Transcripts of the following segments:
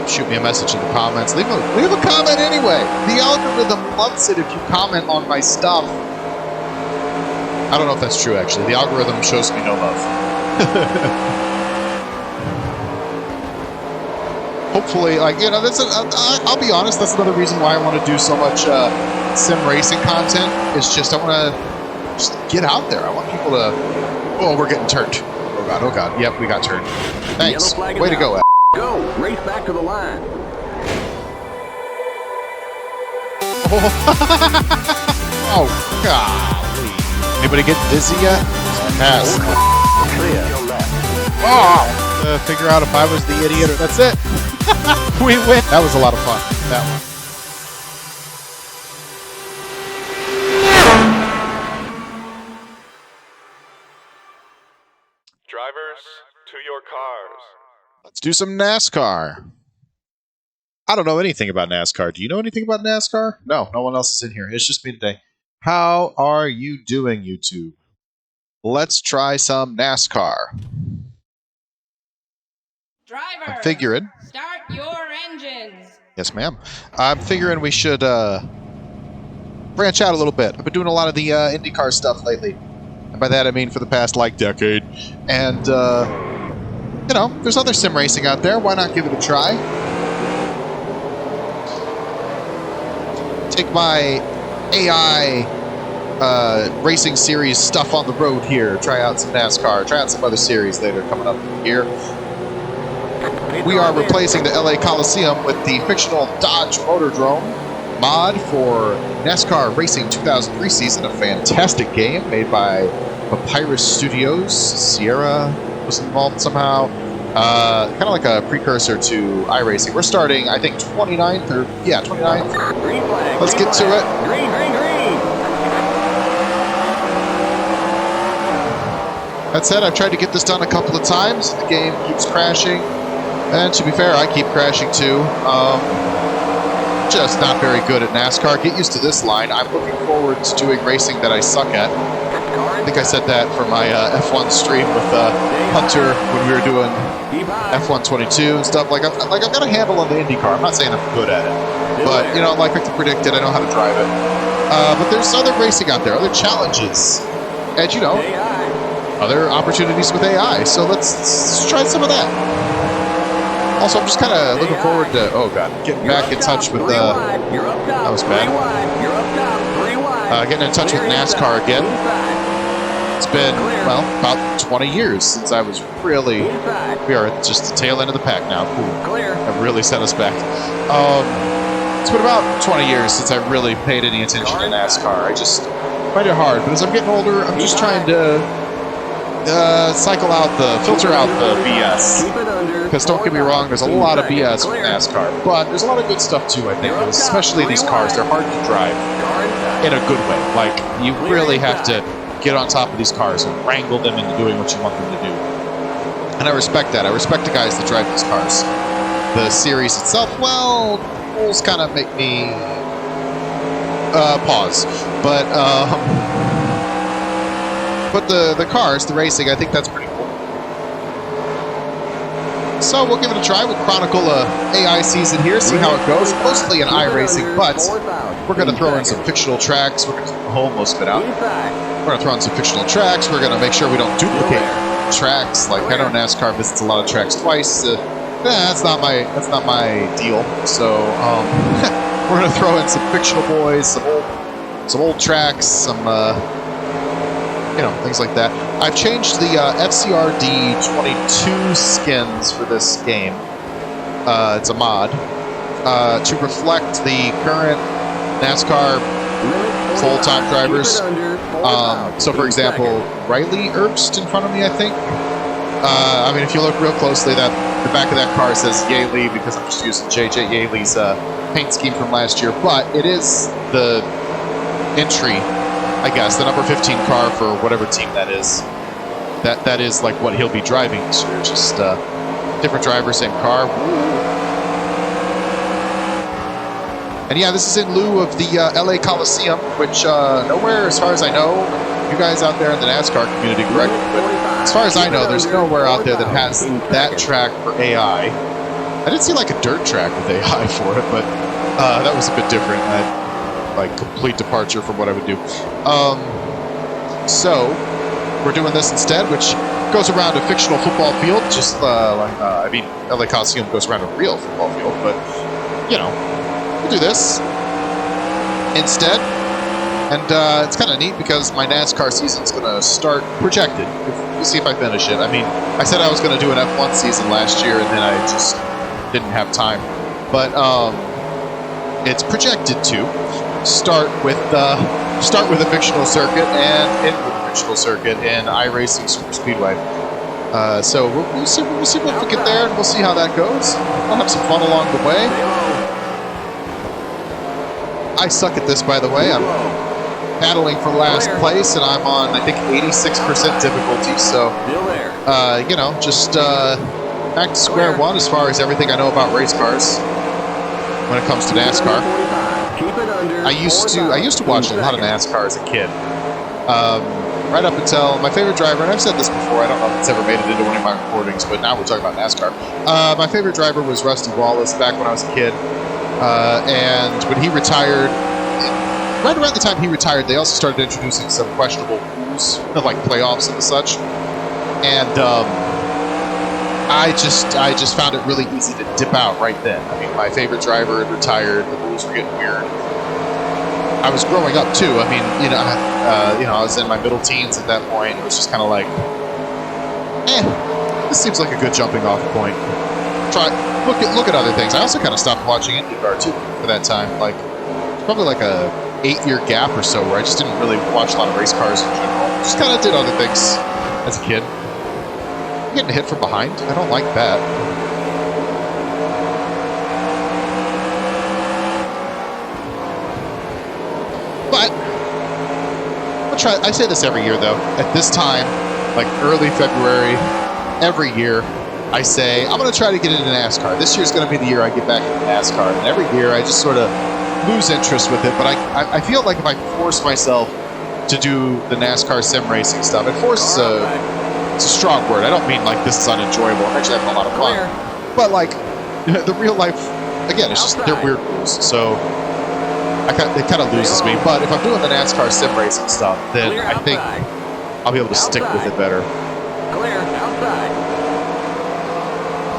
shoot me a message in the comments. Leave a comment anyway. The algorithm loves it if you comment on my stuff. I don't know if that's true, actually. The algorithm shows me no love. Hopefully, like, you know, I'll be honest, that's another reason why I want to do so much sim racing content. It's just I want to just get out there. I want people to... Oh, we're getting turned. Oh, God. Yep, we got turned. Thanks. Way to go, Ed. Go. Race back to the line. Oh, golly. Anybody get dizzy yet? Pass. Oh! Figure out if I was the idiot or... That's it. We win. That was a lot of fun. That one. Drivers, to your cars. Let's do some NASCAR. I don't know anything about NASCAR. Do you know anything about NASCAR? No, no one else is in here. It's just me today. How are you doing, YouTube? Let's try some NASCAR. Driver, I'm figuring. start your engines. Yes, ma'am. I'm figuring we should branch out a little bit. I've been doing a lot of the IndyCar stuff lately. And by that I mean for the past, like, decade. And, you know, there's other sim racing out there. Why not give it a try? Take my AI racing series stuff on the road here. Try out some NASCAR. Try out some other series later coming up here. We are replacing the LA Coliseum with the fictional Dodge Motordrome mod for NASCAR Racing 2003 season. A fantastic game made by Papyrus Studios. Sierra was involved somehow. Kind of like a precursor to iRacing. We're starting, I think, 29th or... Yeah, 29th. Let's get to it. Green, green, green. That said, I've tried to get this done a couple of times. The game keeps crashing. And to be fair, I keep crashing too. Just not very good at NASCAR. Get used to this line. I'm looking forward to doing racing that I suck at. I think I said that for my F1 stream with Hunter when we were doing F122 and stuff. Like I've got a handle on the IndyCar. I'm not saying I'm good at it, but you know, like I can predict it. I know how to drive it. But there's other racing out there, other challenges, and you know, other opportunities with AI. So let's try some of that. Also, I'm just kind of looking forward to, oh god, getting back in touch with, that was bad. Getting in touch with NASCAR again. It's been, well, about 20 years since I was really, we are just the tail end of the pack now. Ooh, that really set us back. It's been about 20 years since I really paid any attention to NASCAR. I just find it hard, but as I'm getting older, I'm just trying to filter out the BS. Because don't get me wrong, there's a lot of BS with NASCAR, but there's a lot of good stuff too, I think. Especially these cars, they're hard to drive in a good way. Like, you really have to get on top of these cars and wrangle them into doing what you want them to do. And I respect that. I respect the guys that drive these cars. The series itself, well, rules kind of make me pause. But the cars, the racing, I think that's pretty cool. So we'll give it a try. We'll chronicle a AI season here, see how it goes. Mostly an iRacing, but we're going to throw in some fictional tracks. We're going to almost spit out. We're going to throw in some fictional tracks. We're going to make sure we don't duplicate tracks. Like, I know NASCAR visits a lot of tracks twice. That's not my deal. So we're going to throw in some fictional boys, some old tracks, some you know, things like that. I've changed the FCRD22 skins for this game. It's a mod to reflect the current NASCAR full-time drivers. So, for example, Riley Herbst in front of me, I think. I mean, if you look real closely, the back of that car says Yaley because I'm just using JJ Yaley's paint scheme from last year. But it is the entry, I guess, the number 15 car for whatever team that is. That is like what he'll be driving this year. Just different driver, same car. And yeah, this is in lieu of the LA Coliseum, which nowhere, as far as I know, you guys out there in the NASCAR community, correct? But as far as I know, there's nowhere out there that has that track for AI. I did see like a dirt track with AI for it, but that was a bit different. Like complete departure from what I would do. So we're doing this instead, which goes around a fictional football field, just I mean, LA Coliseum goes around a real football field, but you know, we'll do this instead. And it's kind of neat because my NASCAR season's going to start projected. We'll see if I finish it. I mean, I said I was going to do an F1 season last year, and then I just didn't have time. But it's projected to start with a fictional circuit and end with a fictional circuit in iRacing Super Speedway. So we'll see if we get there, and we'll see how that goes. We'll have some fun along the way. I suck at this, by the way. I'm battling for last place, and I'm on, I think, 86% difficulty. So, you know, just back to square one as far as everything I know about race cars when it comes to NASCAR. I used to watch a lot of NASCAR as a kid. Right up until my favorite driver, and I've said this before, I don't know if it's ever made it into one of my recordings, but now we're talking about NASCAR. My favorite driver was Rusty Wallace back when I was a kid. And when he retired, right around the time he retired, they also started introducing some questionable rules, like playoffs and such. And I just found it really easy to dip out right then. I mean, my favorite driver had retired. The rules were getting weird. I was growing up too. I mean, you know, I was in my middle teens at that point. It was just kind of like, this seems like a good jumping off point. Look at other things. I also kind of stopped watching IndyCar too for that time. Like probably like a 8-year gap or so where I just didn't really watch a lot of race cars in general. Just kind of did other things as a kid. I'm getting hit from behind. I don't like that. But I'll try. I say this every year though. At this time, like early February, every year, I say, I'm going to try to get into NASCAR. This year's going to be the year I get back into NASCAR. And every year I just sort of lose interest with it. But I feel like if I force myself to do the NASCAR sim racing stuff, and force it's a strong word. I don't mean like this is unenjoyable. I'm actually having a lot of fun. But like the real life, again, it's just, they're weird rules. So it kind of loses me. But if I'm doing the NASCAR sim racing stuff, then I think I'll be able to stick with it better. Clear outside.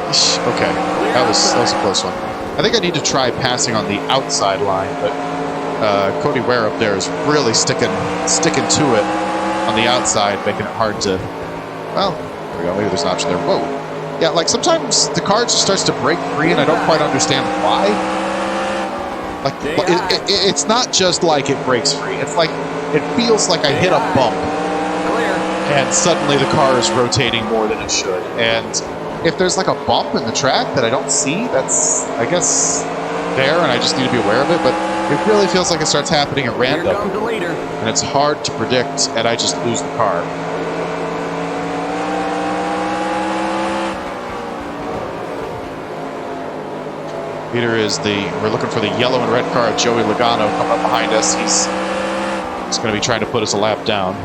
Okay, that was a close one. I think I need to try passing on the outside line, but Cody Ware up there is really sticking to it on the outside, making it hard to. Well, there we go. Maybe there's an option there. Whoa, yeah. Like sometimes the car just starts to break free, and I don't quite understand why. Like it's not just like it breaks free. It's like it feels like I hit a bump, and suddenly the car is rotating more than it should, and if there's like a bump in the track that I don't see, that's, I guess, there, and I just need to be aware of it, but it really feels like it starts happening at random, and it's hard to predict, and I just lose the car. Leader is we're looking for the yellow and red car of Joey Logano coming up behind us. He's going to be trying to put us a lap down.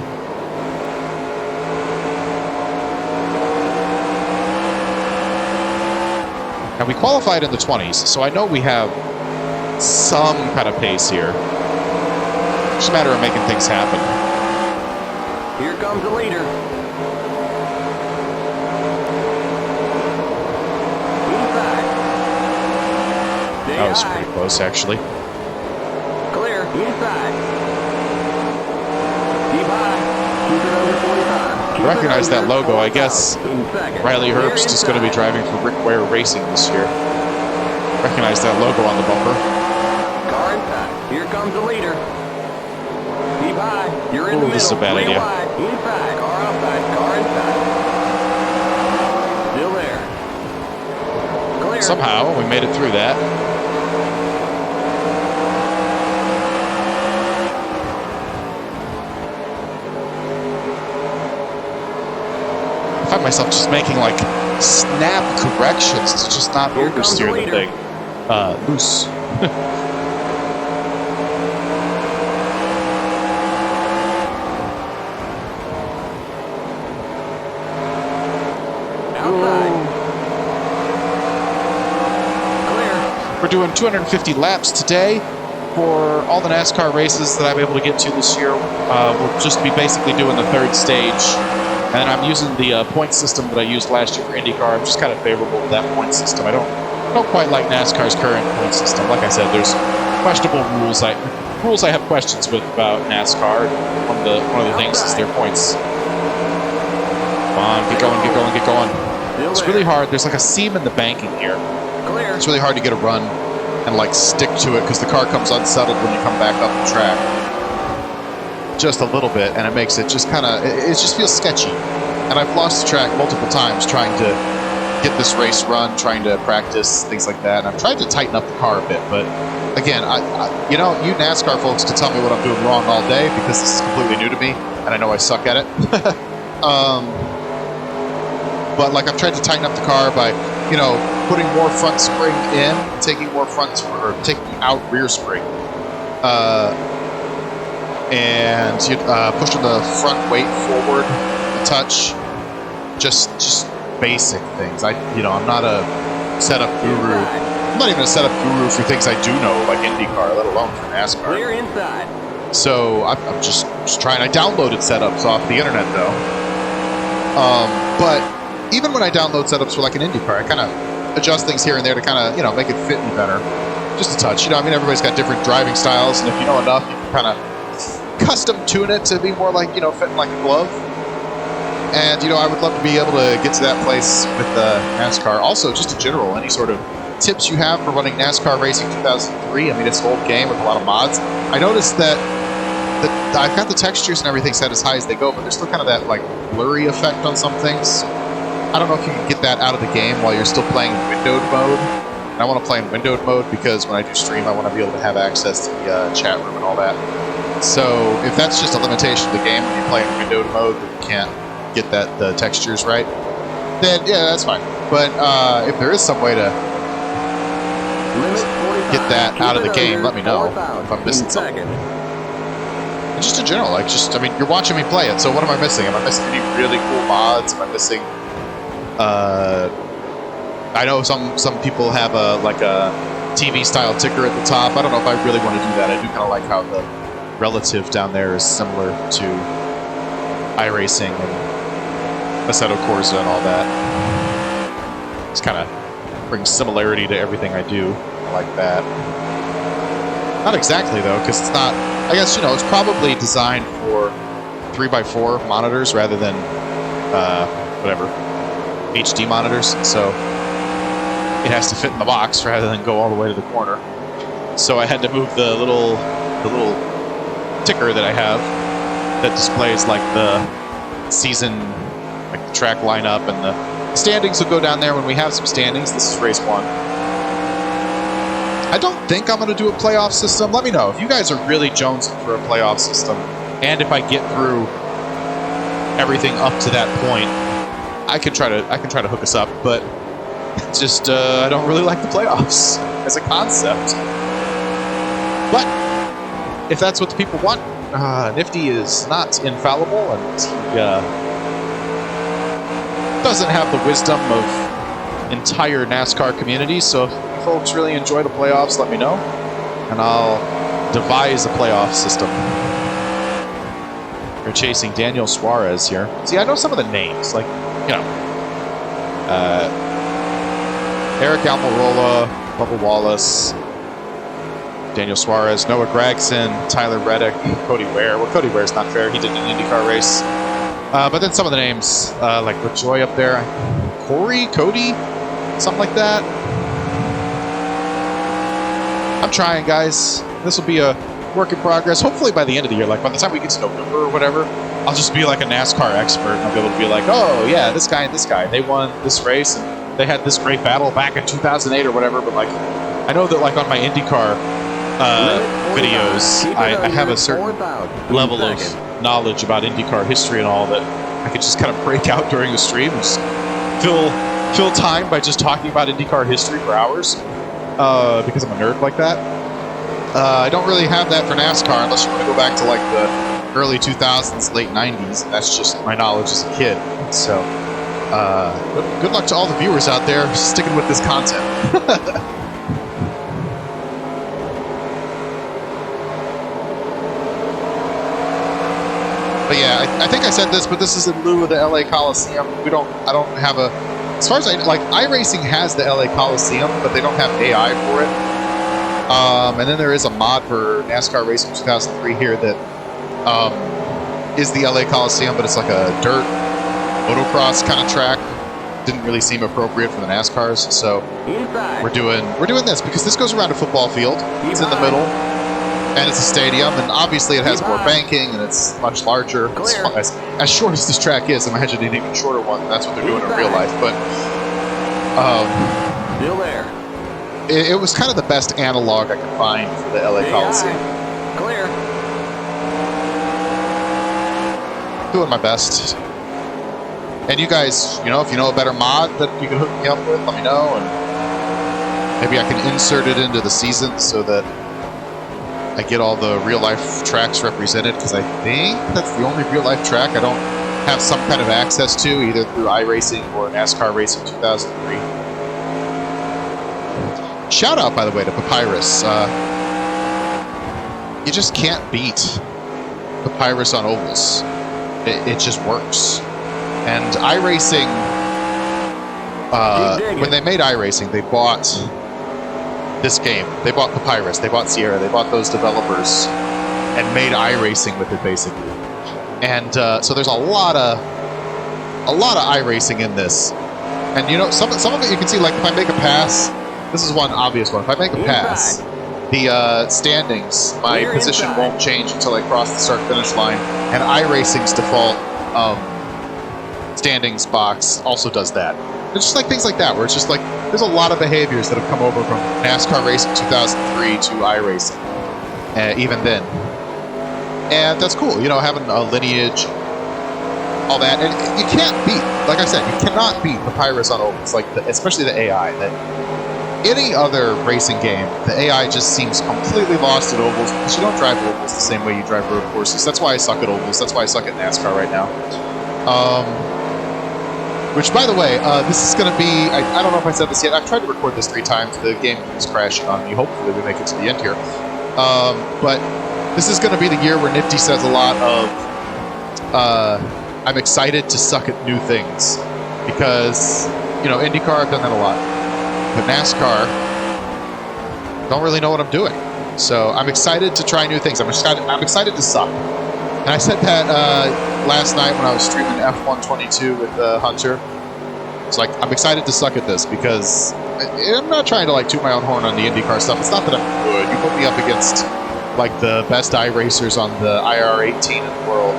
And we qualified in the 20s, so I know we have some kind of pace here. It's just a matter of making things happen. Here comes the leader. That was pretty close, actually. Clear, inside. Keep high. Keep it under 45. Recognize that logo. I guess Riley Herbst is going to be driving for Rick Ware Racing this year. Recognize that logo on the bumper. Car inside. Here comes the leader. Keep high. You're in the middle. This is a bad idea. Inside. Car outside. Car inside. Still there. Clear. Somehow we made it through that. I find myself just making like snap corrections to just not oversteer the thing. Loose. We're doing 250 laps today for all the NASCAR races that I'm able to get to this year. We'll just be basically doing the third stage. And I'm using the point system that I used last year for IndyCar. I'm just kind of favorable to that point system. I don't quite like NASCAR's current point system. Like I said, there's questionable rules I have questions with about NASCAR. One of the things is their points. Come on, get going, get going, get going. It's really hard. There's like a seam in the banking here. It's really hard to get a run and like stick to it because the car comes unsettled when you come back up the track. Just a little bit, and it makes it just kind of, it just feels sketchy. And I've lost the track multiple times trying to get this race run, trying to practice, things like that. And I've tried to tighten up the car a bit, but again, you know, you NASCAR folks can tell me what I'm doing wrong all day because this is completely new to me, and I know I suck at it. But like I've tried to tighten up the car by, you know, putting more front spring in, taking more front, or taking out rear spring. And pushing the front weight forward a touch. Just basic things. I'm not a setup guru. I'm not even a setup guru for things I do know, like IndyCar, let alone for NASCAR. Clear inside. So I'm just trying. I downloaded setups off the internet though. But even when I download setups for like an IndyCar, I kind of adjust things here and there to kind of, you know, make it fit me better. Just a touch. You know, I mean, everybody's got different driving styles, and if you know enough, you can kind of custom tune it to be more like, you know, fitting like a glove. And, you know, I would love to be able to get to that place with NASCAR. Also, just in general, any sort of tips you have for running NASCAR Racing 2003. I mean, it's an old game with a lot of mods. I noticed that I've got the textures and everything set as high as they go, but there's still kind of that, like, blurry effect on some things. I don't know if you can get that out of the game while you're still playing in windowed mode. And I want to play in windowed mode because when I do stream, I want to be able to have access to the chat room and all that. So if that's just a limitation of the game when you play in windowed mode, that you can't get the textures right, then yeah, that's fine. But if there is some way to get that out of the game, let me know if I'm missing something. And just in general, like, I mean, you're watching me play it, so what am I missing? Am I missing any really cool mods? Am I missing... I know some people have a TV style ticker at the top. I don't know if I really want to do that. I do kind of like how the relative down there is similar to iRacing and Assetto Corsa and all that. Just kind of brings similarity to everything I do. I like that. Not exactly though, because it's not. I guess, you know, it's probably designed for 3x4 monitors rather than whatever. HD monitors, so it has to fit in the box rather than go all the way to the corner. So I had to move the little ticker that I have that displays like the season, like the track lineup, and the standings will go down there when we have some standings. This is race 1. I don't think I'm going to do a playoff system. Let me know if you guys are really jonesing for a playoff system, and if I get through everything up to that point. I can try to hook us up, but just I don't really like the playoffs as a concept. But if that's what the people want, Nifty is not infallible, and he doesn't have the wisdom of entire NASCAR community. So if you folks really enjoy the playoffs, let me know, and I'll devise a playoff system. We're chasing Daniel Suarez here. See, I know some of the names, like, you know, Eric Almirola, Bubba Wallace, Daniel Suarez, Noah Gragson, Tyler Reddick, Cody Ware. Well, Cody Ware's not fair. He did an IndyCar race. But then some of the names, like LaJoy up there, Cody, something like that. I'm trying, guys. This will be a work in progress. Hopefully by the end of the year, like by the time we get to November or whatever, I'll just be like a NASCAR expert, and I'll be able to be like, oh yeah, this guy and this guy, they won this race, and they had this great battle back in 2008 or whatever. But like, I know that like on my IndyCar videos, I have a certain level of knowledge about IndyCar history and all that I could just kind of break out during the stream and just fill time by just talking about IndyCar history for hours, because I'm a nerd like that. I don't really have that for NASCAR unless you want to go back to like the early 2000s, late 90s. That's just my knowledge as a kid. So good luck to all the viewers out there sticking with this content. But yeah, I think I said this, but this is in lieu of the LA Coliseum. I don't have a, as far as iRacing has the LA Coliseum, but they don't have AI for it. And then there is a mod for NASCAR Racing 2003 here that is the LA Coliseum, but it's like a dirt motocross kind of track. Didn't really seem appropriate for the NASCARs, so we're doing this because this goes around a football field. It's in the middle, and it's a stadium, and obviously it has more banking and it's much larger. As short as this track is, imagine an even shorter one. That's what they're doing in real life, but still there. It was kind of the best analog I could find for the LA Coliseum. Clear. Doing my best. And you guys, you know, if you know a better mod that you can hook me up with, let me know, and maybe I can insert it into the season so that I get all the real-life tracks represented, because I think that's the only real-life track I don't have some kind of access to, either through iRacing or NASCAR Racing 2003. Shout out, by the way, to Papyrus. You just can't beat Papyrus on ovals. It just works. And iRacing, when they made iRacing, they bought this game. They bought Papyrus, they bought Sierra, they bought those developers and made iRacing with it, basically. And so there's a lot of iRacing in this. And you know, some of it you can see, like if I make a pass, this is one obvious one. If I make a pass, the standings, my position won't change until I cross the start-finish line. And iRacing's default standings box also does that. It's just like things like that, where it's just like there's a lot of behaviors that have come over from NASCAR Racing 2003 to iRacing, even then. And that's cool, you know, having a lineage, all that. And you can't beat, like I said, you cannot beat Papyrus on ovals, like especially the AI. That any other racing game, the AI just seems completely lost at ovals because you don't drive ovals the same way you drive road courses. That's why I suck at ovals. That's why I suck at NASCAR right now. Which, by the way, this is going to be, I don't know if I said this yet, I've tried to record this 3 times, the game keeps crashing on me, hopefully we make it to the end here. But this is going to be the year where Nifty says a lot of, I'm excited to suck at new things. Because, you know, IndyCar, I've done that a lot. But NASCAR, don't really know what I'm doing. So I'm excited to try new things. I'm excited to suck. And I said that last night when I was streaming F122 with Hunter. It's like, I'm excited to suck at this because I'm not trying to like toot my own horn on the IndyCar stuff. It's not that I'm good. You put me up against like the best iRacers on the IR18 in the world.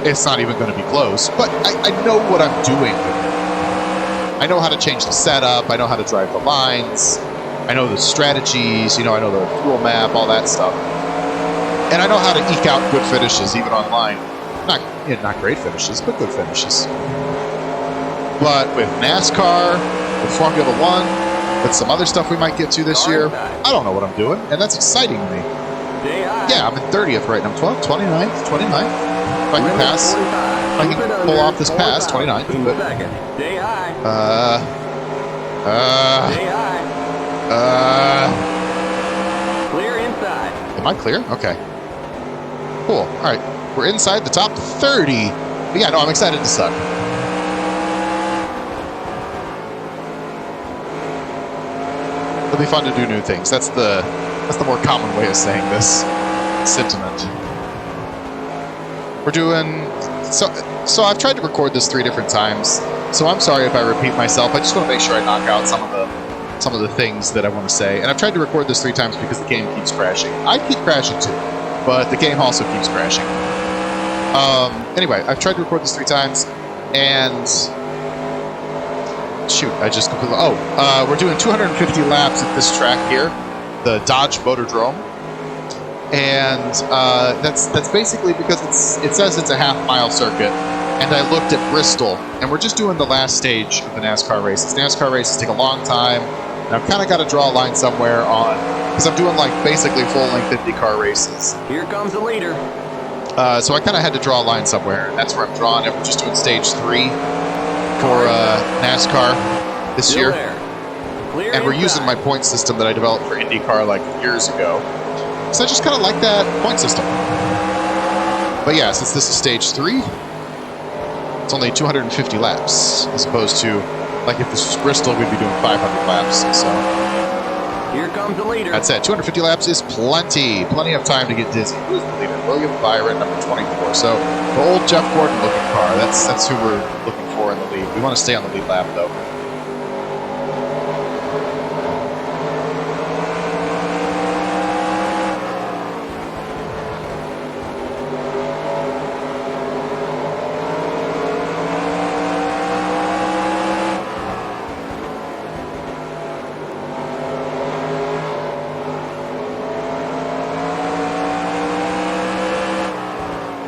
It's not even going to be close. But I know what I'm doing with it. I know how to change the setup. I know how to drive the lines. I know the strategies. You know, I know the fuel map, all that stuff. And I know how to eke out good finishes, even online. Not great finishes, but good finishes. But with NASCAR, with Formula One, with some other stuff we might get to this year, I don't know what I'm doing, and that's exciting to me. Yeah, I'm in 30th right now. 12th, 29th, 29th. If I can pass, if I can pull off this pass, 29th. But, Clear inside. Am I clear? Okay. Cool. All right. We're inside the top 30. But yeah, no, I'm excited to suck. It'll be fun to do new things. That's the more common way of saying this sentiment. We're doing so I've tried to record this 3 different times. So I'm sorry if I repeat myself. I just want to make sure I knock out some of the things that I want to say. And I've tried to record this 3 times because the game keeps crashing. I keep crashing too, but the game also keeps crashing. Anyway, I've tried to record this 3 times, and shoot, I just completely. We're doing 250 laps at this track here, the Dodge Motordrome, and that's basically because it says it's a half-mile circuit. And I looked at Bristol, and we're just doing the last stage of the NASCAR races. NASCAR races take a long time, and I've kind of got to draw a line somewhere on, because I'm doing like basically full-length IndyCar races. Here comes the leader. So I kind of had to draw a line somewhere, and that's where I'm drawing it. We're just doing stage 3 for NASCAR this year. And we're using my point system that I developed for IndyCar like years ago. So I just kind of like that point system. But yeah, since this is stage 3, it's only 250 laps, as opposed to, like if this was Bristol, we'd be doing 500 laps. So Here comes the leader. that's it. 250 laps is plenty of time to get dizzy. Who's the leader? William Byron, number 24. So the old Jeff Gordon looking car. That's who we're looking for in the lead. We want to stay on the lead lap though.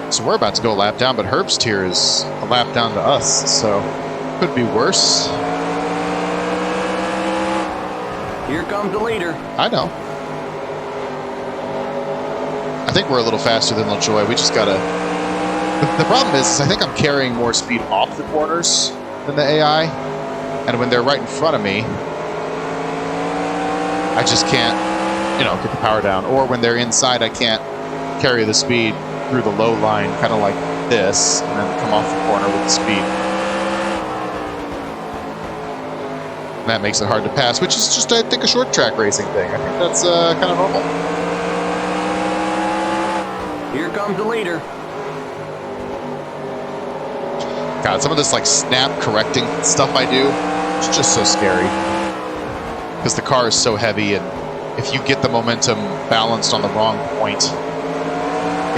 So we're about to go a lap down, but Herbst here is a lap down to us, so could be worse. Here comes the leader. I know. I think we're a little faster than LaJoy. We just gotta... The problem is I think I'm carrying more speed off the corners than the AI, and when they're right in front of me, I just can't, you know, get the power down. Or when they're inside, I can't carry the speed through the low line, kind of like this, and then come off the corner with the speed. And that makes it hard to pass, which is just, I think, a short track racing thing. I think that's kind of normal. Here comes the leader. God, some of this like snap correcting stuff I do, it's just so scary. Because the car is so heavy, and if you get the momentum balanced on the wrong point,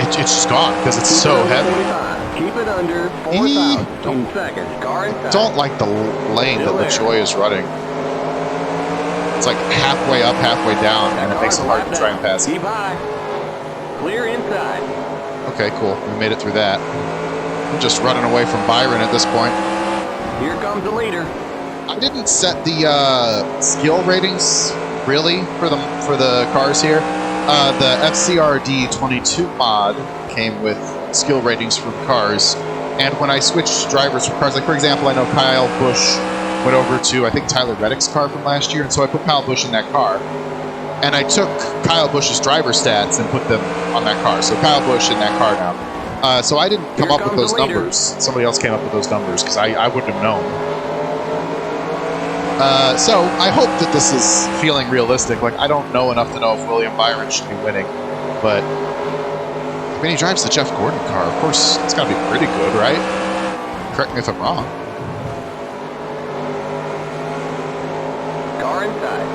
it's just gone because it's so heavy. Keep it under 4,000 seconds. Car inside. Don't like the lane that LaJoy is running. It's like halfway up, halfway down, and it makes it hard to try and pass. Keep high. Clear inside. Okay, cool. We made it through that. I'm just running away from Byron at this point. Here comes the leader. I didn't set the skill ratings really for the cars here. The FCRD22 mod came with skill ratings for the cars, and when I switched drivers for cars, like for example, I know Kyle Busch went over to, I think, Tyler Reddick's car from last year, and so I put Kyle Busch in that car, and I took Kyle Busch's driver stats and put them on that car, so Kyle Busch in that car now. So I didn't come up with those numbers. Somebody else came up with those numbers, because I wouldn't have known. So I hope that this is feeling realistic. Like, I don't know enough to know if William Byron should be winning, but when he drives the Jeff Gordon car, of course, it's got to be pretty good, right? Correct me if I'm wrong. Car inside.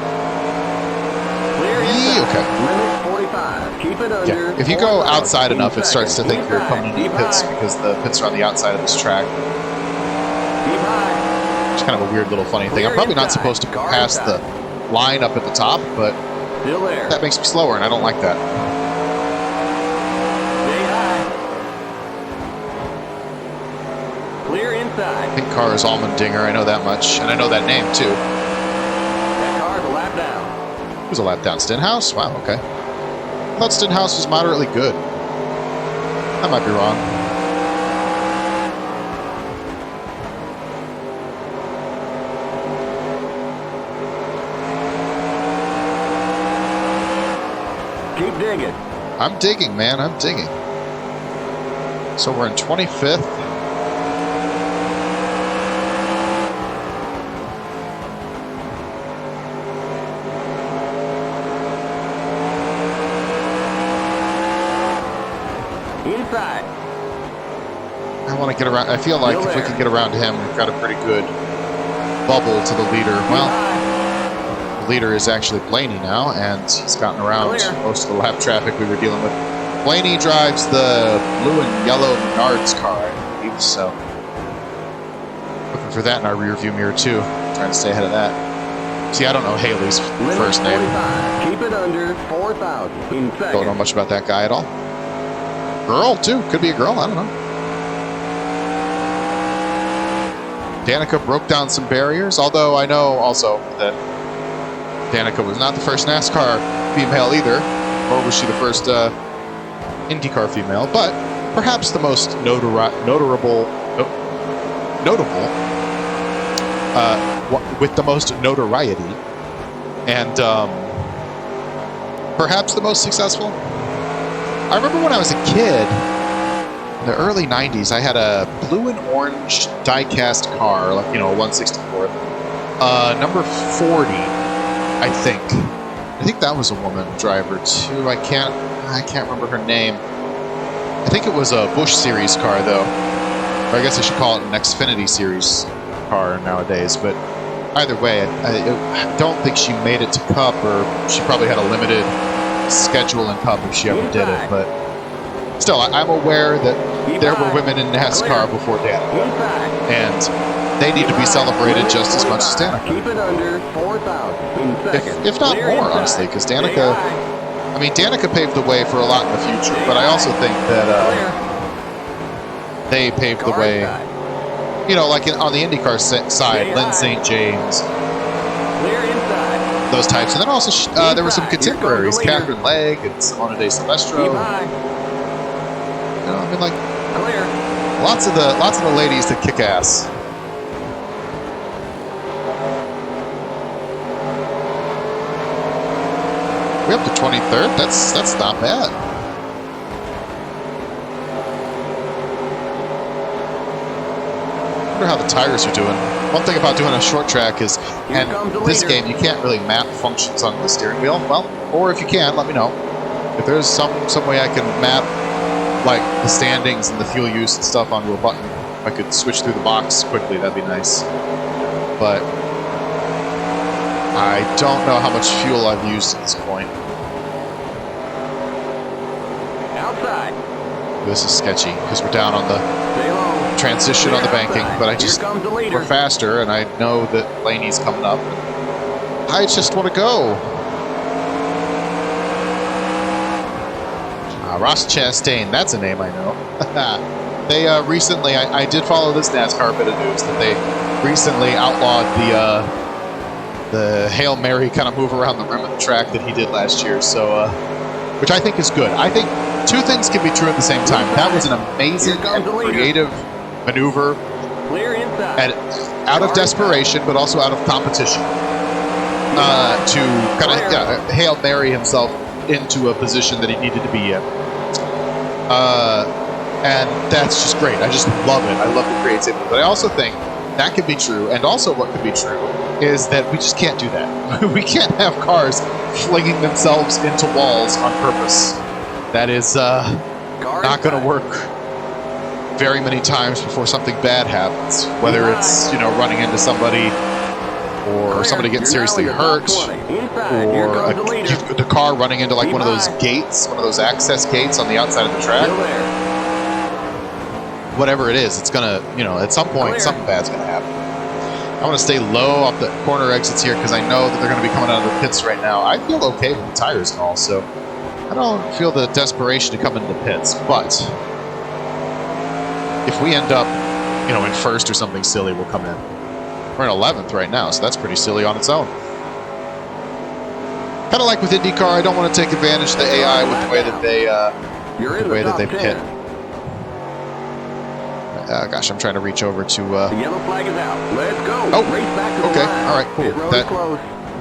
Clear inside. Okay. Limit 45. Keep it under. Yeah. If you go outside enough, it starts to seconds. think you're coming into the pits because the pits are on the outside of this track. Keep high. It's kind of a weird little funny thing. I'm probably not supposed to pass the line up at the top, but Still there. that makes me slower, and I don't like that. Stay high. Clear inside. Pink car is Allmendinger. I know that much, and I know that name too. That car's a lap down. Who's a lap down? Stenhouse? Wow, okay. I thought Stenhouse was moderately good. I might be wrong. Keep digging. I'm digging, man. I'm digging. So we're in 25th. Inside. I want to get around. I feel like if we can get around him, we've got a pretty good bubble to the leader. Well, the leader is actually Blaney now, and he's gotten around most of the lap traffic we were dealing with. Blaney drives the blue and yellow Menards car, I believe, so looking for that in our rear view mirror too, trying to stay ahead of that. See, I don't know Haley's first name. 45. Keep it under 4,000 in seconds. Don't know much about that guy at all. Girl too, could be a girl, I don't know. Danica broke down some barriers, although I know also that Danica was not the first NASCAR female either, or was she the first IndyCar female, but perhaps the most notable with the most notoriety, and perhaps the most successful. I remember when I was a kid, in the early 90s, I had a blue and orange die-cast car, like, you know, a 164th. Number 40, I think. I think that was a woman driver, too. I can't remember her name. I think it was a Bush Series car, though. Or I guess I should call it an Xfinity Series car nowadays, but either way, I don't think she made it to Cup, or she probably had a limited schedule in Cup if she ever did it, but still, I'm aware that there were women in NASCAR before Danica, and they need to be celebrated just as much as Danica. Keep it under 4,000. If not more, honestly, because Danica, I mean, Danica paved the way for a lot in the future, but I also think that they paved the way, you know, like on the IndyCar side, Lynn St. James, those types. And then also, there were some contemporaries, Catherine Legg and Simona de Silvestro. You know, I mean, like, lots of the ladies that kick ass. We're up to 23rd. That's not bad. I wonder how the tires are doing. One thing about doing a short track is, and this game, you can't really map functions on the steering wheel. Well, or if you can, let me know. If there's some way I can map, like, the standings and the fuel use and stuff onto a button, if I could switch through the box quickly, that'd be nice. But I don't know how much fuel I've used at this point. Outside. This is sketchy because we're down on the transition on the banking, but we're faster, and I know that Blaney's coming up. And I just want to go. Ross Chastain, that's a name I know. They recently, I did follow this NASCAR bit of news that they recently outlawed the Hail Mary kind of move around the rim of the track that he did last year. So, which I think is good. I think two things can be true at the same time. That was an amazing and creative maneuver, out of desperation, but also out of competition, to kind of Hail Mary himself into a position that he needed to be in. And that's just great. I just love it. I love the creativity. But I also think that could be true. And also what could be true is that we just can't do that. We can't have cars flinging themselves into walls on purpose. That is not going to work very many times before something bad happens. Whether it's, you know, running into somebody, or somebody getting seriously hurt, or the car running into like one of those gates, one of those access gates on the outside of the track. Whatever it is, it's gonna, you know, at some point something bad's gonna happen. I want to stay low off the corner exits here because I know that they're going to be coming out of the pits right now. I feel okay with the tires and all, so I don't feel the desperation to come into the pits. But if we end up, you know, in first or something silly, we'll come in. We're in 11th right now, so that's pretty silly on its own. Kind of like with IndyCar, I don't want to take advantage of the AI with the way that they pit. Gosh, I'm trying to reach over to. The yellow flag is out. Let's go. Oh, race back to the okay, line. all right, cool. That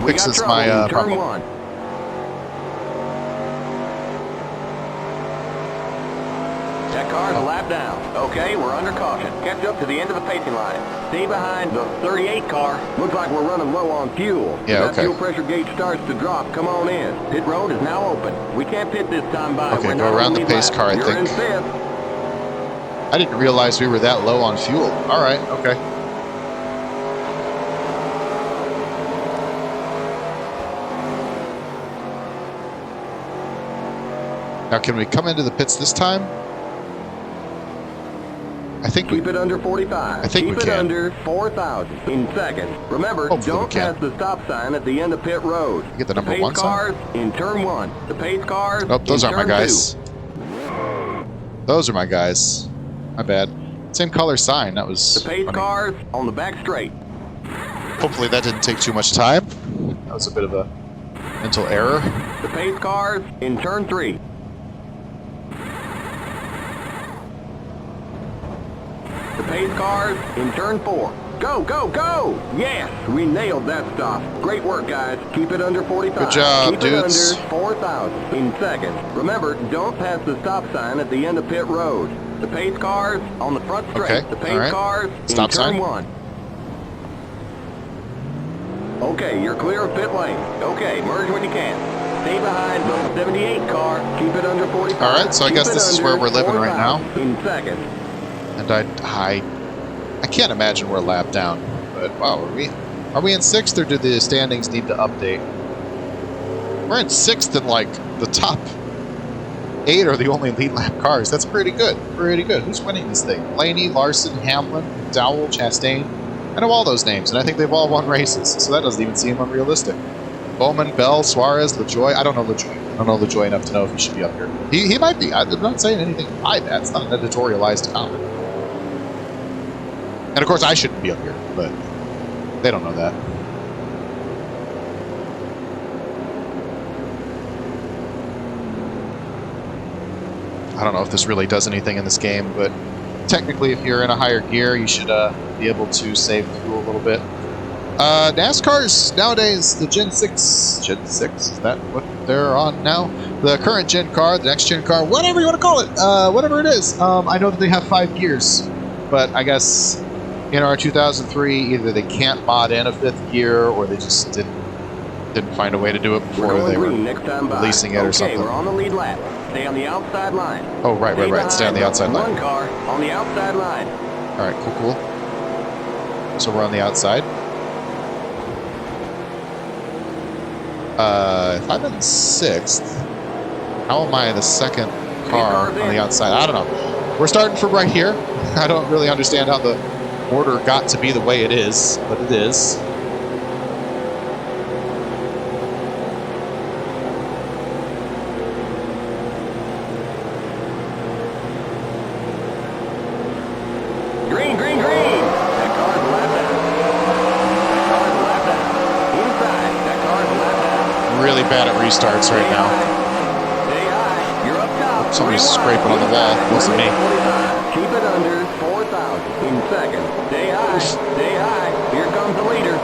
fixes my problem. One. That car's a lap down. Okay, we're under caution. Catch up to the end of the pacing line. Stay behind the 38 car. Looks like we're running low on fuel. Yeah, If that fuel pressure gauge starts to drop, come on in. Pit road is now open. We can't pit this time by. Okay, go around the pace car, I think. You're in fifth. I didn't realize we were that low on fuel. All right, okay. Now, can we come into the pits this time? I think Keep it under 45. I think Keep we it can. under 4,000 in seconds. Remember, Hopefully don't pass the stop sign at the end of pit road. Get the number pace 1 sign. cars in turn 1. The pace cars. Oh, those in aren't my turn guys. 2. Those are my guys. My bad. Same color sign. That was The pace funny. cars on the back straight. Hopefully that didn't take too much time. That was a bit of a mental error. The pace cars in turn 3. The pace cars in turn 4. Go, go, go! Yes, we nailed that stop. Great work, guys. Keep it under 45. Good job, Keep dudes. it under 4,000 in seconds. Remember, don't pass the stop sign at the end of pit road. The pace cars on the front straight. Okay, The pace all right. cars Stop in turn sign. 1. Okay, you're clear of pit lane. Okay, merge when you can. Stay behind the 78 car. Keep it under 45. All right, so I guess this is where we're living right now. In second. And I can't imagine we're a lap down. But wow, are we in 6th, or do the standings need to update? We're in 6th, and like the top 8 are the only lead lap cars. That's pretty good. Pretty good. Who's winning this thing? Blaney, Larson, Hamlin, Dowell, Chastain. I know all those names, and I think they've all won races, so that doesn't even seem unrealistic. Bowman, Bell, Suarez, LaJoy. I don't know LaJoy. I don't know LaJoy enough to know if he should be up here. He might be. I'm not saying anything by that. It's not an editorialized comment. And of course, I shouldn't be up here, but they don't know that. I don't know if this really does anything in this game, but technically, if you're in a higher gear, you should be able to save fuel a little bit. NASCARs nowadays, the Gen 6, is that what they're on now? The current gen car, the next gen car, whatever you want to call it, whatever it is. I know that they have 5 gears, but I guess in our 2003, either they can't mod in a 5th gear, or they just didn't find a way to do it before they were releasing it or something. Okay, we're on the lead lap. Stay on the outside line. Oh, right. Stay on the outside line. One car on the outside line. All right, cool. So we're on the outside. If I'm in 6th, how am I the 2nd car on the outside? I don't know. We're starting from right here. I don't really understand how the order got to be the way it is, but it is. Green. That car's a lap down. Inside. That car's a lap down. Really bad at restarts right now. Stay high. You're up top. Somebody's scraping on the wall. Wasn't me. Keep it under 4,000 in second. Stay high. Here comes the leader.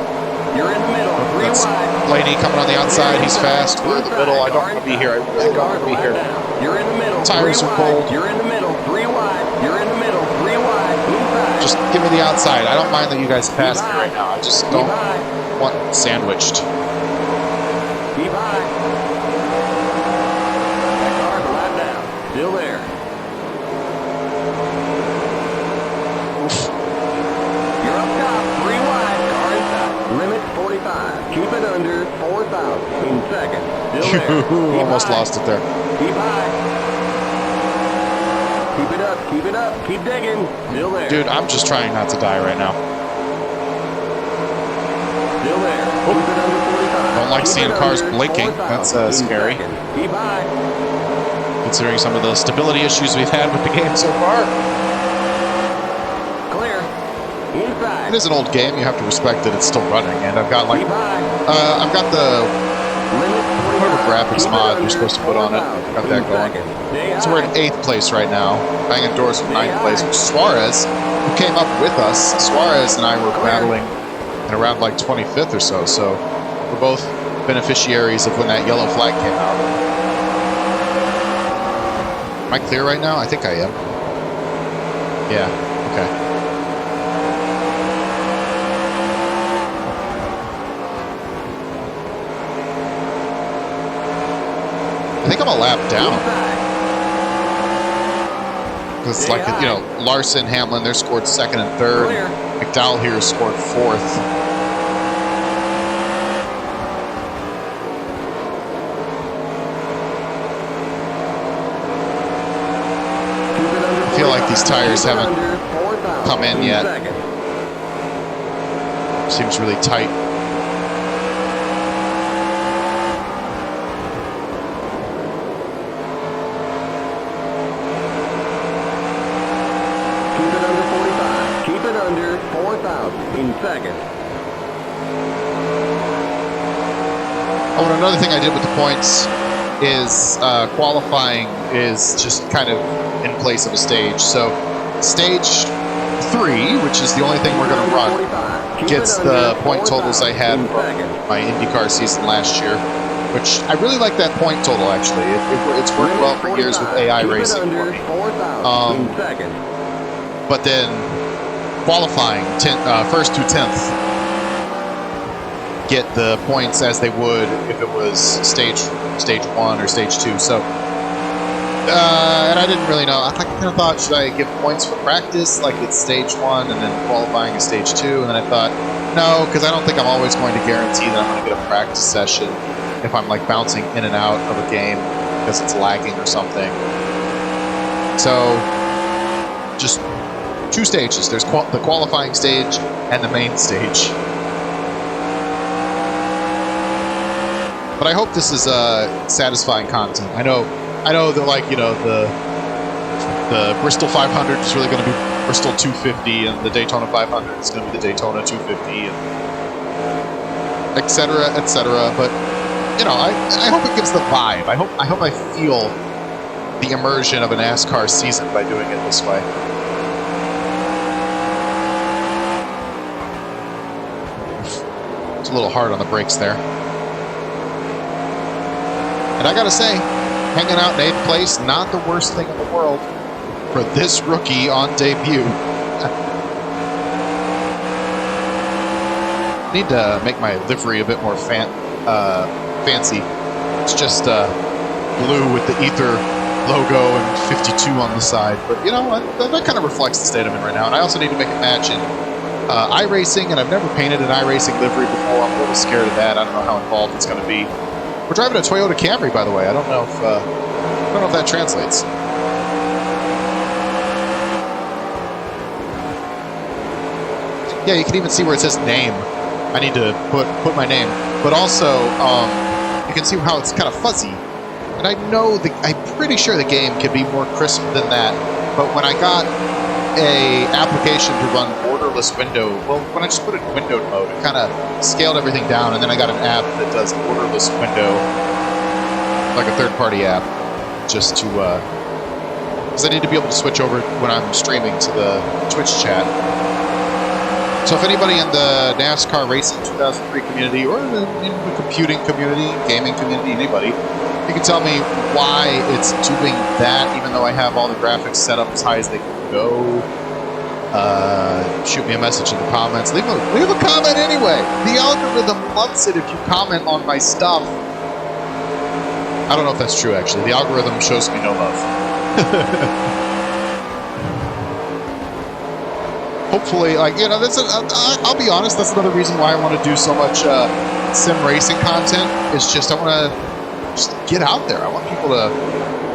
You're in the middle. That's Blaney coming on the outside. He's fast. We're in the middle. I don't want to be here. I really don't want to be here. You're in the middle. Tires are cold. You're in the middle. 3 wide. You're in the middle. 3 wide. Inside. Just give me the outside. I don't mind that you guys passed me right now. I just don't want sandwiched. Keep high. That car's a lap down. Still there. You're up top. 3 wide. Car inside. Limit 45. Keep it under 4,000 in second. Still there. Almost lost it there. Keep high. Keep it up. Keep it up. Keep digging. Still there. Dude, I'm just trying not to die right now. Still there. Keep it under 45. Don't like Keep seeing it cars under blinking. 4,000 That's in scary. second. Keep high. Considering some of the stability issues we've had with the game so far. Clear. Inside. It is an old game. You have to respect that it's still running. And I've got like, Keep high. I've got the Limit 45. whatever graphics Keep it mod under you're supposed to put on it. 4,000 Got that in going. second. Stay So we're in high. 8th place right now. Bang and Doors in 9th place. Suarez, who came up with us, Suarez and I were battling in around like 25th or so. So we're both beneficiaries of when that yellow flag came out. Am I clear right now? I think I am. Yeah, okay. I think I'm a lap down. Because, like, you know, Larson, Hamlin, they're scored 2nd and 3rd. McDowell here scored 4th. I feel like these tires haven't come in yet. Seems really tight. Keep it under 45. Keep it under 4,000 in second. Oh, and another thing I did with the points is qualifying is just kind of in place of a stage. So stage 3, which is the only thing we're going to run, gets the point totals I had from my IndyCar season last year. which I really like that point total, actually. It's worked well for years with AI racing for me. But then qualifying, first to 10th, get the points as they would if it was stage 1 or stage 2. So, and I didn't really know. I kind of thought, should I give points for practice, like it's stage 1, and then qualifying is stage 2? And then I thought, no, because I don't think I'm always going to guarantee that I'm going to get a practice session if I'm like bouncing in and out of a game because it's lagging or something. So, just 2 stages. There's the qualifying stage and the main stage. But I hope this is satisfying content. I know that, like, you know, the Bristol 500 is really going to be Bristol 250, and the Daytona 500 is going to be the Daytona 250, and et cetera, et cetera. But you know, I hope it gives the vibe. I hope I feel the immersion of a NASCAR season by doing it this way. It's a little hard on the brakes there. And I gotta say, hanging out in 8th place, not the worst thing in the world for this rookie on debut. Need to make my livery a bit more fancy. It's just blue with the Ether logo and 52 on the side. But you know, that kind of reflects the state I'm in right now. And I also need to make it match in iRacing, and I've never painted an iRacing livery before. I'm a little scared of that. I don't know how involved it's going to be. We're driving a Toyota Camry, by the way. I don't know if that translates. Yeah, you can even see where it says name. I need to put my name, but also you can see how it's kind of fuzzy. And I know I'm pretty sure the game can be more crisp than that. But when I got a application to run borderless window, well, when I just put it in windowed mode, it kind of scaled everything down, and then I got an app that does borderless window, like a third-party app, just to because I need to be able to switch over when I'm streaming to the Twitch chat. So if anybody in the NASCAR Racing 2003 community, or in the computing community, gaming community, anybody, you can tell me why it's doing that, even though I have all the graphics set up as high as they can go. Shoot me a message in the comments. Leave a comment anyway. The algorithm loves it if you comment on my stuff. I don't know if that's true, actually. The algorithm shows me no love. Hopefully, like, you know, I'll be honest, that's another reason why I want to do so much sim racing content. It's just I want to just get out there. I want people to...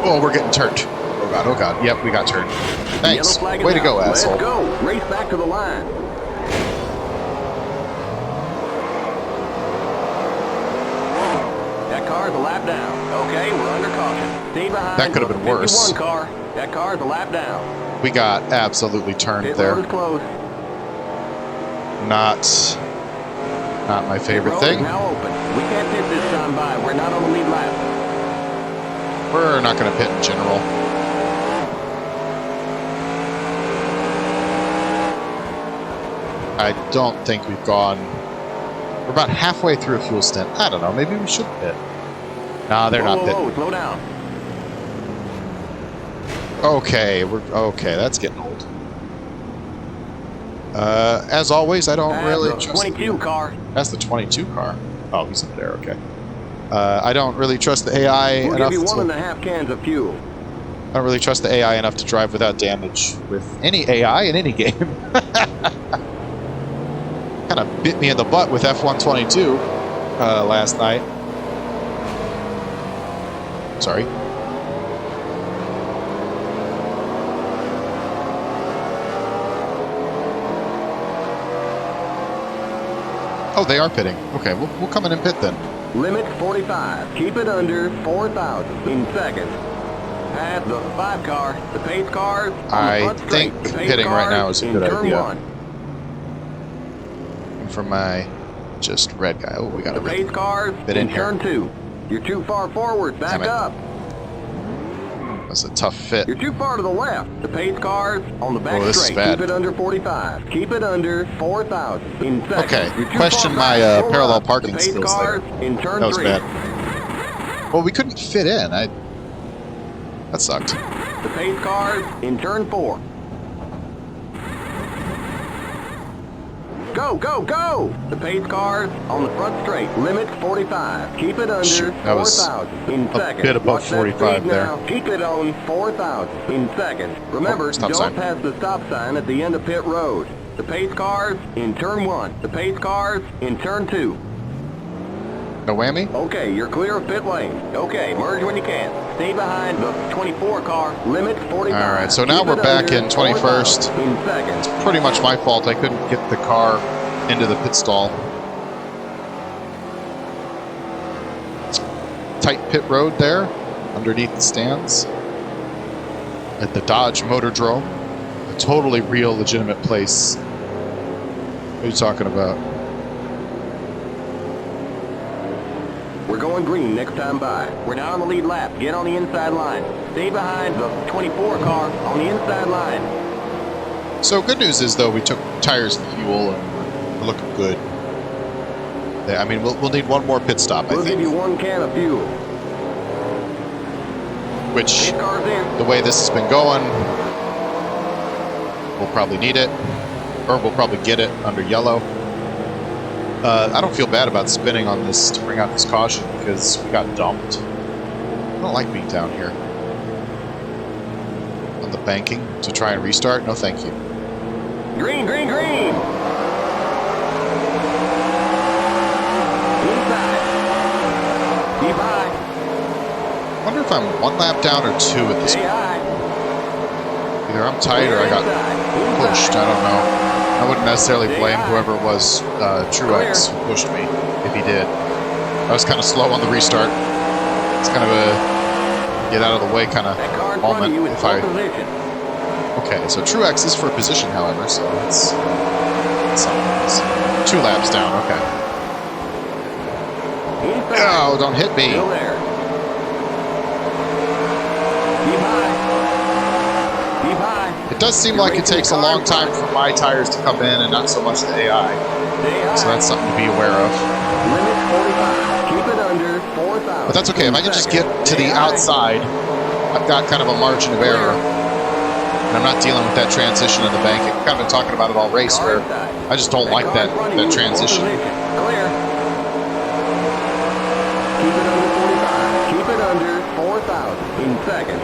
Oh, we're getting turned. Oh, God, oh, God. Yep, we got turned. Thanks. Way to go, asshole. Let's go. Race back to the line. That car's a lap down. Okay, we're under caution. Stay behind. That could have been worse. Car. That car's a lap down. We got absolutely turned there. Not my favorite thing. Now open. We can't pit this time by. We're not on the lead lap. We're not going to pit in general. I don't think we've gone... We're about halfway through a fuel stint. I don't know. Maybe we should pit. Nah, they're not pitting. Whoa, slow down. Okay, that's getting old. As always, I don't really trust... 22 car. That's the 22 car. Oh, he's up there, okay. I don't really trust the AI enough to... We'll give you 1.5 cans of fuel. I don't really trust the AI enough to drive without damage with any AI in any game. Kind of bit me in the butt with F122 last night. Sorry. Oh, they are pitting. Okay, we'll come in and pit then. Limit 45. Keep it under 4,000 in seconds. Pass the 5 car. The pace cars. I think pitting right now is a good idea. One. And for my just red guy. Oh, we got a red. Pace cars in turn 2. You're too far forward. Back up. That's a tough fit. You're too far to the left. The pace cars on the back straight. Keep it under 45. Keep it under 4,000 in seconds. Okay, question my parallel parking skills there. In turn that was 3. bad. Well, we couldn't fit in. That sucked. The pace cars in turn 4. Go, go, go! The pace cars on the front straight. Limit 45. Keep it under Shoot, that was 4,000 in a seconds. bit above Watch that 45 speed there. now. Keep it on 4,000 in seconds. Remember, stop don't sign. pass the stop sign at the end of pit road. The pace cars in turn 1. The pace cars in turn 2. No whammy? Okay, you're clear of pit lane. Okay, merge when you can. Stay behind the 24 car. Limit 45. All right, so now Keep we're it back under in 21st. 4,000 in seconds. Pretty much my fault. I couldn't get the car into the pit stall. Tight pit road there, underneath the stands at the Motordrome. A totally real, legitimate place. What are you talking about? We're going green next time by. We're now on the lead lap. Get on the inside line. Stay behind the 24 car on the inside line. So good news is, though, we took tires and fuel, and we're looking good. Yeah, I mean, we'll need one more pit stop, I We'll think. give you 1 can of fuel. Which, Pit cars in. the way this has been going, we'll probably need it, or we'll probably get it under yellow. I don't feel bad about spinning on this to bring out this caution because we got dumped. I don't like being down here on the banking to try and restart. No, thank you. Green, green, green. Inside. Keep high. I wonder if I'm 1 lap down or 2 at this Stay point. high. Either I'm tight or I got pushed. I don't know. I wouldn't necessarily blame whoever it was, Truex, who pushed me, if he did. I was kind of slow on the restart. It's kind of a get out of the way kind of That car in front of moment. you is If full I position. okay, so Truex is for position, however, so it's something else. 2 laps down. Okay. Inside. Oh, don't hit me. Still there. Keep high. Keep high. It does seem like it takes a long time for my tires to come in and not so much the AI. Stay high. So that's something to be aware of. Limit 45. Keep it under 4,000. But that's okay. If I can just get to the outside, I've got kind of a margin of error. And I'm not dealing with that transition in the bank. I've kind of been talking about it all race where I just don't like that transition. Clear. Keep it under 45. Keep it under 4,000 in seconds.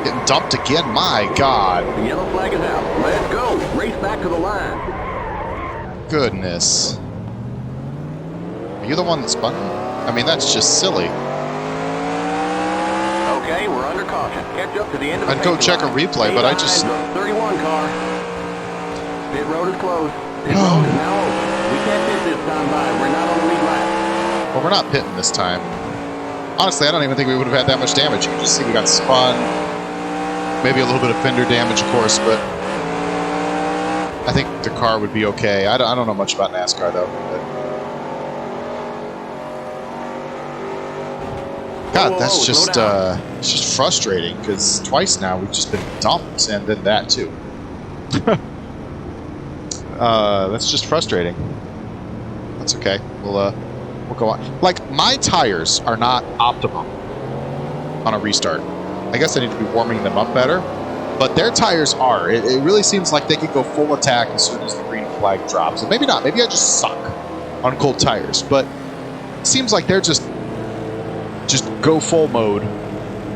Getting dumped again. My God. The yellow flag is out. Let's go. Race back to the line. Goodness. Are you the one that spun? I mean, that's just silly. Okay, we're under caution. Catch up to the end of the I'd go pit check a line. replay, Stay but I behind just... the 31 car. Pit road is closed. Pit road is now open. We can't pit this time by. We're not on the lead lap. Well, we're not pitting this time. Honestly, I don't even think we would have had that much damage. You can just see we got spun. Maybe a little bit of fender damage, of course, but I think the car would be okay. I don't know much about NASCAR, though. But... God, Whoa, that's slow down. it's just frustrating because twice now we've just been dumped, and then that too. That's just frustrating. That's okay. We'll go on. Like, my tires are not optimum on a restart. I guess I need to be warming them up better, but their tires are. It really seems like they could go full attack as soon as the green flag drops. And maybe not. Maybe I just suck on cold tires, but it seems like they're just go full mode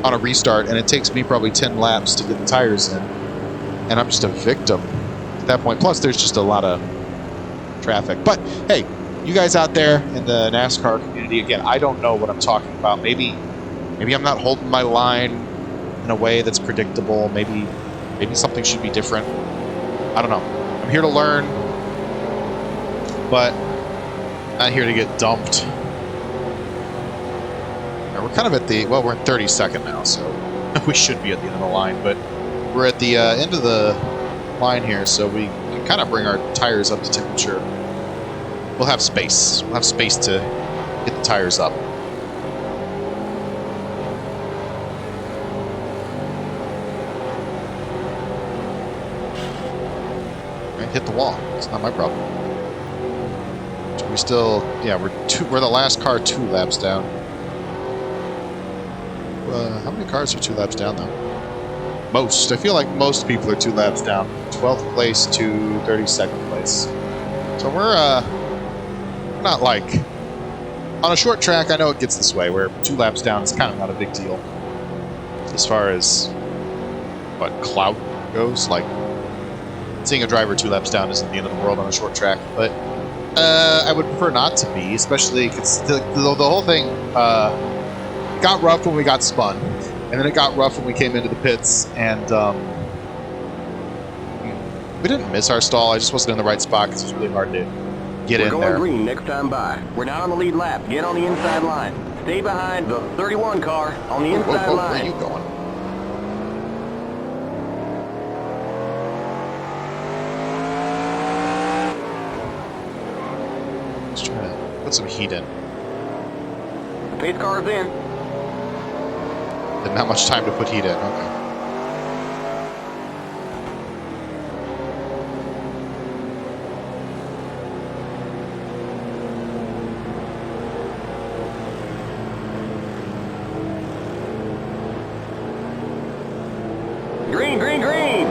on a restart, and it takes me probably 10 laps to get the tires in, and I'm just a victim at that point. Plus, there's just a lot of traffic. But hey, you guys out there in the NASCAR community, again, I don't know what I'm talking about. Maybe I'm not holding my line in a way that's predictable. Maybe something should be different. I don't know. I'm here to learn, but not here to get dumped. We're kind of at the, well, we're in 32nd now, so we should be at the end of the line, but we're at the end of the line here, so we can kind of bring our tires up to temperature. We'll have space. We'll have space to get the tires up. Right, hit the wall. It's not my problem. So we still, yeah, we're the last car 2 laps down. How many cars are 2 laps down, though? Most. I feel like most people are 2 laps down. 12th place to 32nd place. So we're not like... On a short track, I know it gets this way, where 2 laps down is kind of not a big deal. As far as what clout goes, like seeing a driver 2 laps down isn't the end of the world on a short track, but I would prefer not to be, especially because the whole thing got rough when we got spun, and then it got rough when we came into the pits, and we didn't miss our stall. I just wasn't in the right spot because it was really hard to get in there. We're going green next time by. We're not on the lead lap. Get on the inside line. Stay behind the 31 car on the inside line. Where are you going? Let's try to put some heat in. The pace car's in. Didn't have much time to put heat in. Okay. Green, green, green!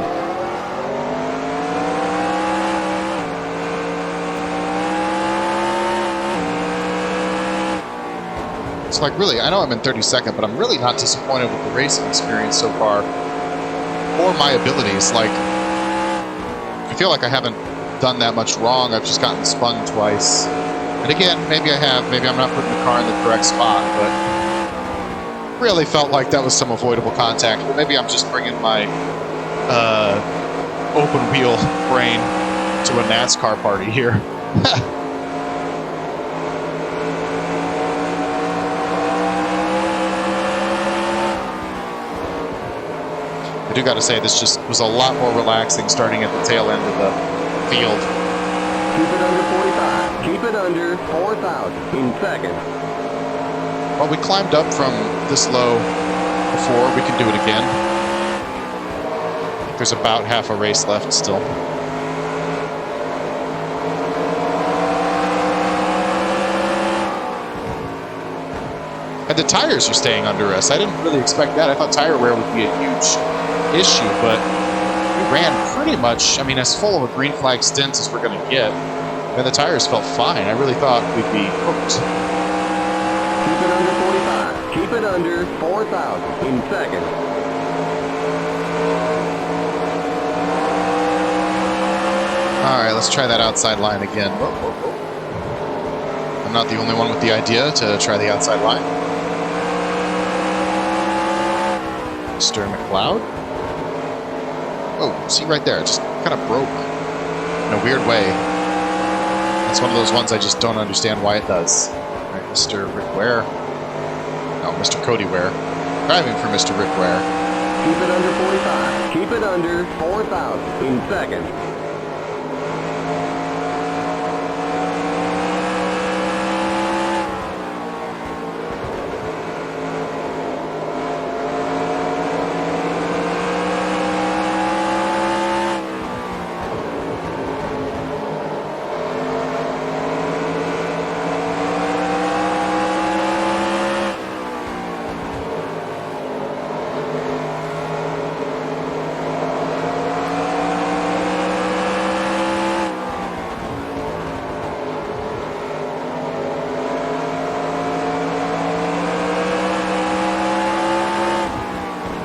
It's like, really, I know I'm in 32nd, but I'm really not disappointed with the racing experience so far, or my abilities. Like, I feel like I haven't done that much wrong. I've just gotten spun twice. And again, maybe I have. Maybe I'm not putting the car in the correct spot, but really felt like that was some avoidable contact. But maybe I'm just bringing my open wheel brain to a NASCAR party here. I do got to say, this just was a lot more relaxing starting at the tail end of the field. Keep it under 45. Keep it under 4,000 in second. Well, we climbed up from this low before. We can do it again. I think there's about half a race left still. And the tires are staying under us. I didn't really expect that. I thought tire wear would be a huge issue, but we ran pretty much, I mean, as full of a green flag stint as we're going to get. And the tires felt fine. I really thought we'd be hooked. Keep it under 45. Keep it under 4,000 in second. All right, let's try that outside line again. Whoa, whoa, whoa. I'm not the only one with the idea to try the outside line. Mr. McLeod. Oh, see right there, it just kind of broke in a weird way. It's one of those ones I just don't understand why it does. All right, Mr. Rick Ware. No, Mr. Cody Ware. Driving for Mr. Rick Ware. Keep it under 45. Keep it under 4,000 in second.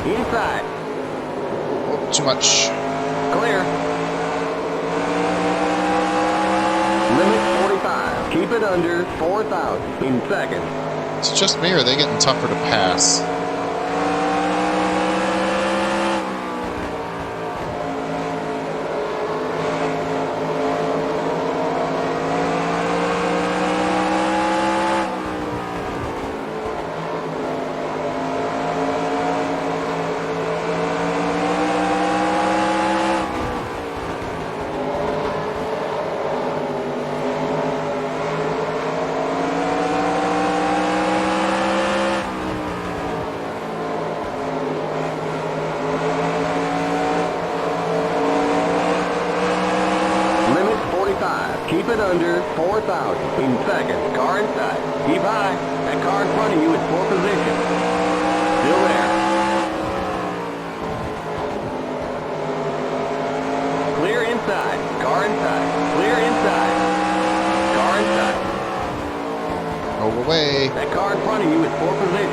Inside. Oh, too much. Clear. Limit 45. Keep it under 4,000 in second. Is it just me, or are they getting tougher to pass?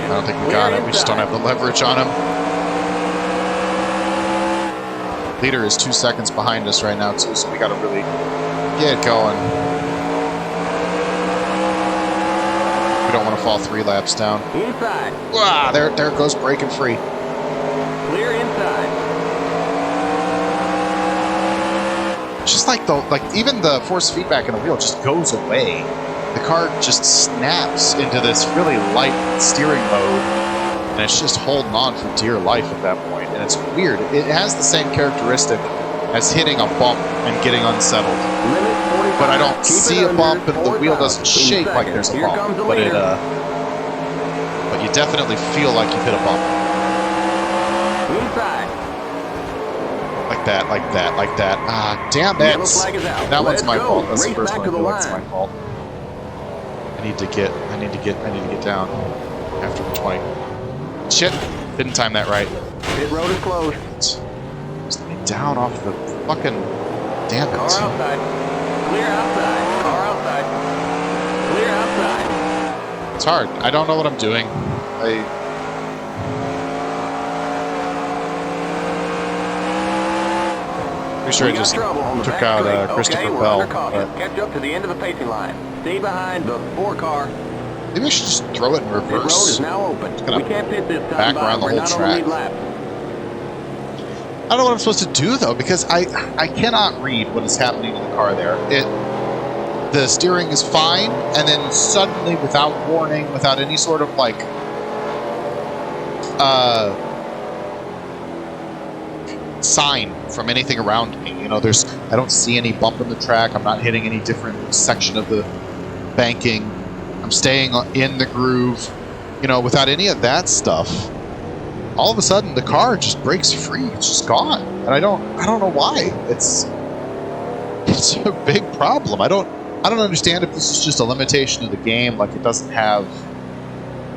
caution. I don't think we got it. We just don't have the leverage on him. Leader is 2 seconds behind us right now, too, so we got to really get going. We don't want to fall 3 laps down. Inside. Wow, there it goes, breaking free. Clear inside. Just like even the force feedback in the wheel just goes away. The car just snaps into this really light steering mode, and it's just holding on for dear life at that point. And it's weird. It has the same characteristic as hitting a bump and getting unsettled. But I don't see a bump, and the wheel doesn't shake like there's a bump. But you definitely feel like you've hit a bump. Inside. Like that. Ah, damn it. That one's my fault. That's the first one I feel like it's my fault. I need to get down after the 20. Shit, didn't time that right. Pit road is closed. Just let me down off the fucking, damn it. Car outside. Clear outside. Car outside. Clear outside. It's hard. I don't know what I'm doing. Pretty sure I just took out Christopher Bell. Catch up to the end of the pacing line. Stay behind the 4 car. Maybe I should just throw it in reverse. The road is now open. We can't pit this time. Back around the whole track. I don't know what I'm supposed to do though, because I cannot read what is happening to the car there. The steering is fine, and then suddenly, without warning, without any sort of like sign from anything around me. You know, I don't see any bump in the track. I'm not hitting any different section of the banking. I'm staying in the groove. You know, without any of that stuff, all of a sudden the car just breaks free. It's just gone, and I don't know why. It's a big problem. I don't understand if this is just a limitation of the game, like it doesn't have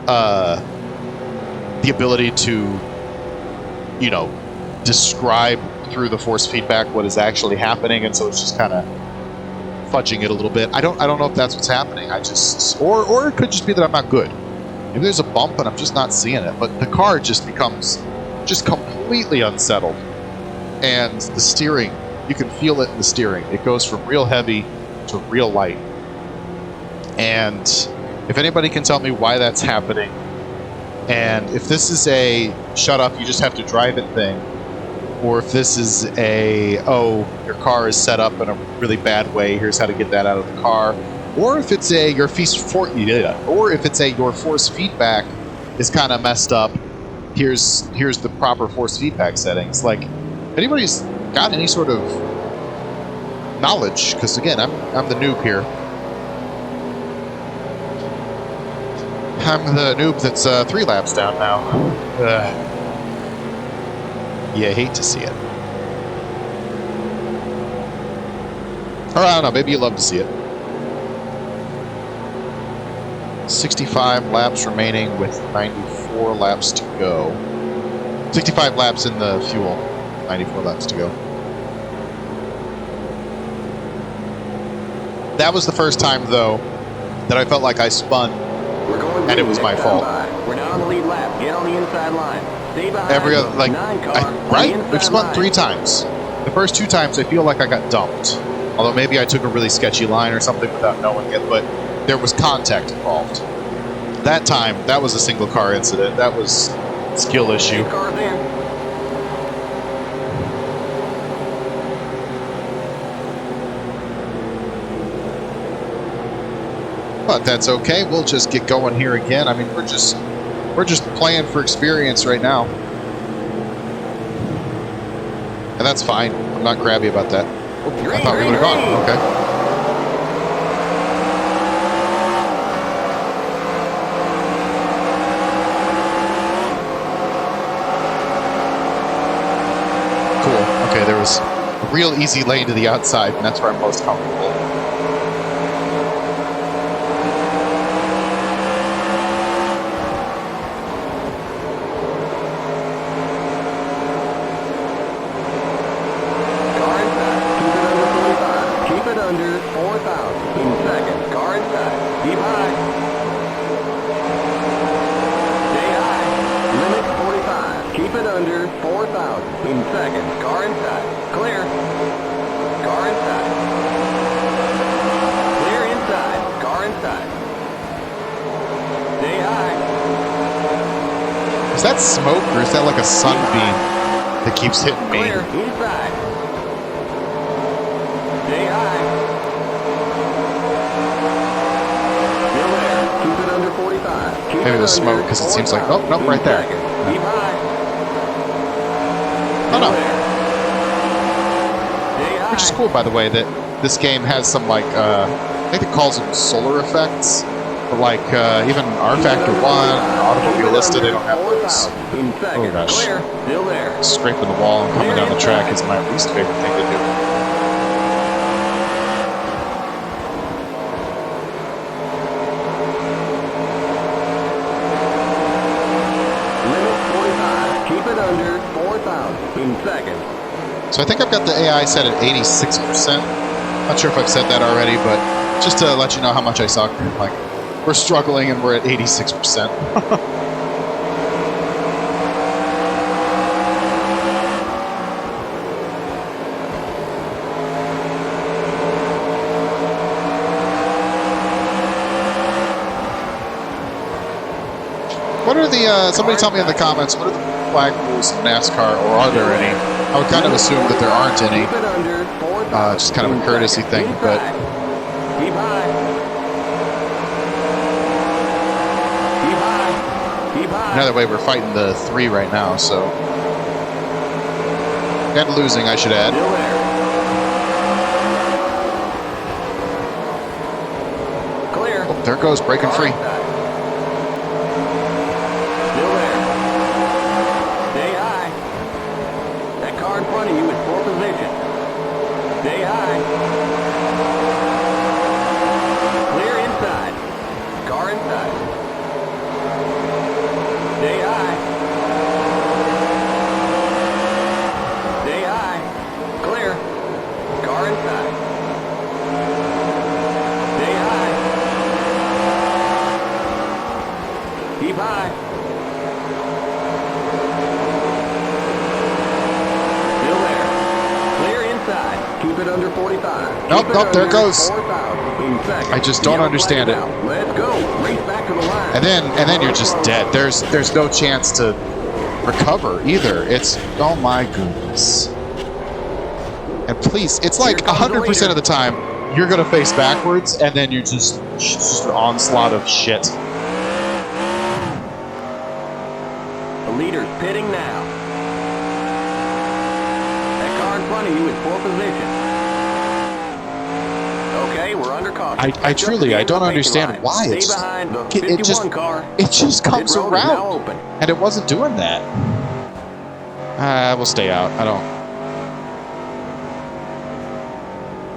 the ability to, you know, describe through the force feedback what is actually happening, and so it's just kind of fudging it a little bit. I don't know if that's what's happening. Or it could just be that I'm not good. Maybe there's a bump and I'm just not seeing it. But the car just becomes completely unsettled, and the steering, you can feel it in the steering. It goes from real heavy to real light. And if anybody can tell me why that's happening, and if this is a shut up, you just have to drive it thing, or if this is a, oh, your car is set up in a really bad way, here's how to get that out of the car, or if it's a your force feedback is kind of messed up, here's the proper force feedback settings. Like, if anybody's got any sort of knowledge, because again, I'm the noob here. I'm the noob that's 3 laps down now. You hate to see it. Or I don't know, maybe you love to see it. 65 laps remaining with 94 laps to go. 65 laps in the fuel, 94 laps to go. That was the first time, though, that I felt like I spun, and it was my fault. We're now on the lead lap. Get on the inside line. Stay behind every other, like, 9 car. right? We've spun 3 times. The first 2 times, I feel like I got dumped. Although maybe I took a really sketchy line or something without knowing it, but there was contact involved. That time, that was a single car incident. That was a skill issue. Cars in. But that's okay. We'll just get going here again. I mean, we're just playing for experience right now, and that's fine. I'm not crabby about that. Oh, I thought we would have gone. Okay. Cool. Okay, there was a real easy lane to the outside, and that's where I'm most comfortable. under 4,000. In second, car inside. Clear. Car inside. Clear inside. Car inside. Stay high. Is that smoke or is that like a sunbeam that keeps hitting me? Clear inside. Stay high. Still there. Keep it under 45. Keep Maybe it the smoke under because it seems like, 4,000. oh, nope, right there. Keep high. Oh, no. There. Stay high. Which is cool, by the way, that this game has some, like, I think it calls them solar effects. But, like, even R-Factor 1, Automobile Listed, they don't have those. In second. Oh, gosh. Clear. Still there. Scraping the wall and coming down the track is my least favorite thing to do. Limit 45. Keep it under 4,000. In second. So I think I've got the AI set at 86%. Not sure if I've said that already, but just to let you know how much I suck. Like, we're struggling and we're at 86%. What are the, somebody tell me in the comments, what are the flag rules in NASCAR, or are there any? I would kind of assume that there aren't any. Keep it under 4,000. Just kind of a courtesy thing, but Keep high. Keep high. Keep high. either way, we're fighting the 3 right now, so. And losing, I should add. Still there. Clear. Oh, there goes, breaking free. Still there. Stay high. That car in front of you is poor position. Stay high. Clear inside. Car inside. Stay high. Stay high. Clear. Car inside. Stay high. Keep high. Still there. Clear inside. Keep it under 45. Nope, Keep it nope, there it under goes. 4,000. In second. I just don't Yellow understand flag it. out. Let's go. Race back to the line. And then you're just dead. There's no chance to recover either. It's, oh my goodness. And please, it's like 100% of the time you're gonna face backwards, and then you're just an onslaught of shit. The leader's pitting now. That car in front of you is poor position. Okay, we're under caution. I truly, I don't understand why Stay it's behind the it 51 just car. it just comes Pit road is now around, open. and it wasn't doing that. We'll stay out.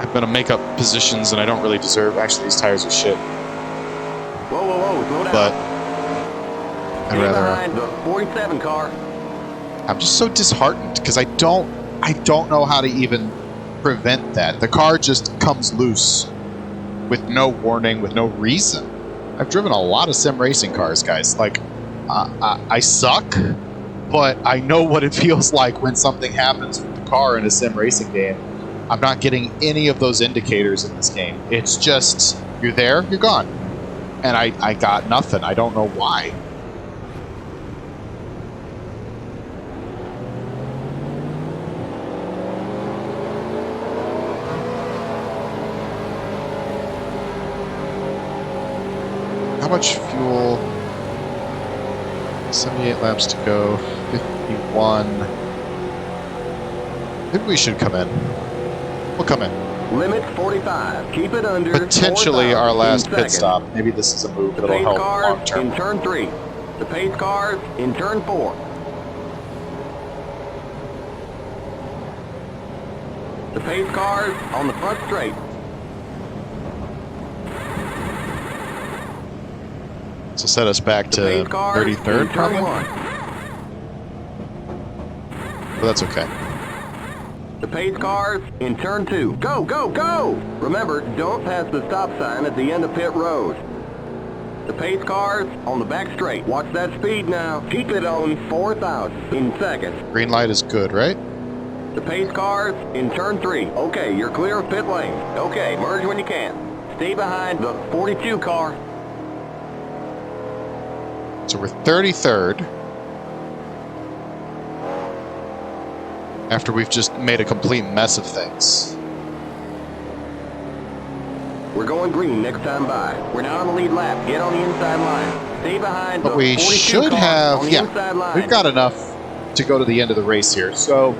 I'm gonna make up positions, and I don't really deserve. Actually, these tires are shit, Whoa, whoa, whoa, slow down. but I'd Stay rather. behind the 47 car. I'm just so disheartened because I don't know how to even prevent that. The car just comes loose with no warning, with no reason. I've driven a lot of sim racing cars, guys. Like, I suck, but I know what it feels like when something happens with the car in a sim racing game. I'm not getting any of those indicators in this game. It's just, you're there, you're gone. And I got nothing. I don't know why. How much fuel? 78 laps to go. 51. Maybe we should come in. We'll come in. Limit 45. Keep it under Potentially 4,000 our last in pit second. stop. Maybe this is a move The that'll pace help long cars term. in turn 3. The pace cars in turn 4. The pace cars on the front straight. So set us back The to pace cars in 33rd, turn probably. 1. But that's okay. The pace cars in turn 2. Go, go, go! Remember, don't pass the stop sign at the end of pit road. The pace cars on the back straight. Watch that speed now. Keep it on 4,000 in seconds. Green light is good, right? The pace cars in turn 3. Okay, you're clear of pit lane. Okay, merge when you can. Stay behind the 42 car. So we're 33rd. After we've just made a complete mess of things. We're going green next time by. We're not on the lead lap. Get on the inside line. Stay behind But the we 42 should car have, on the inside line. we've got enough to go to the end of the race here. So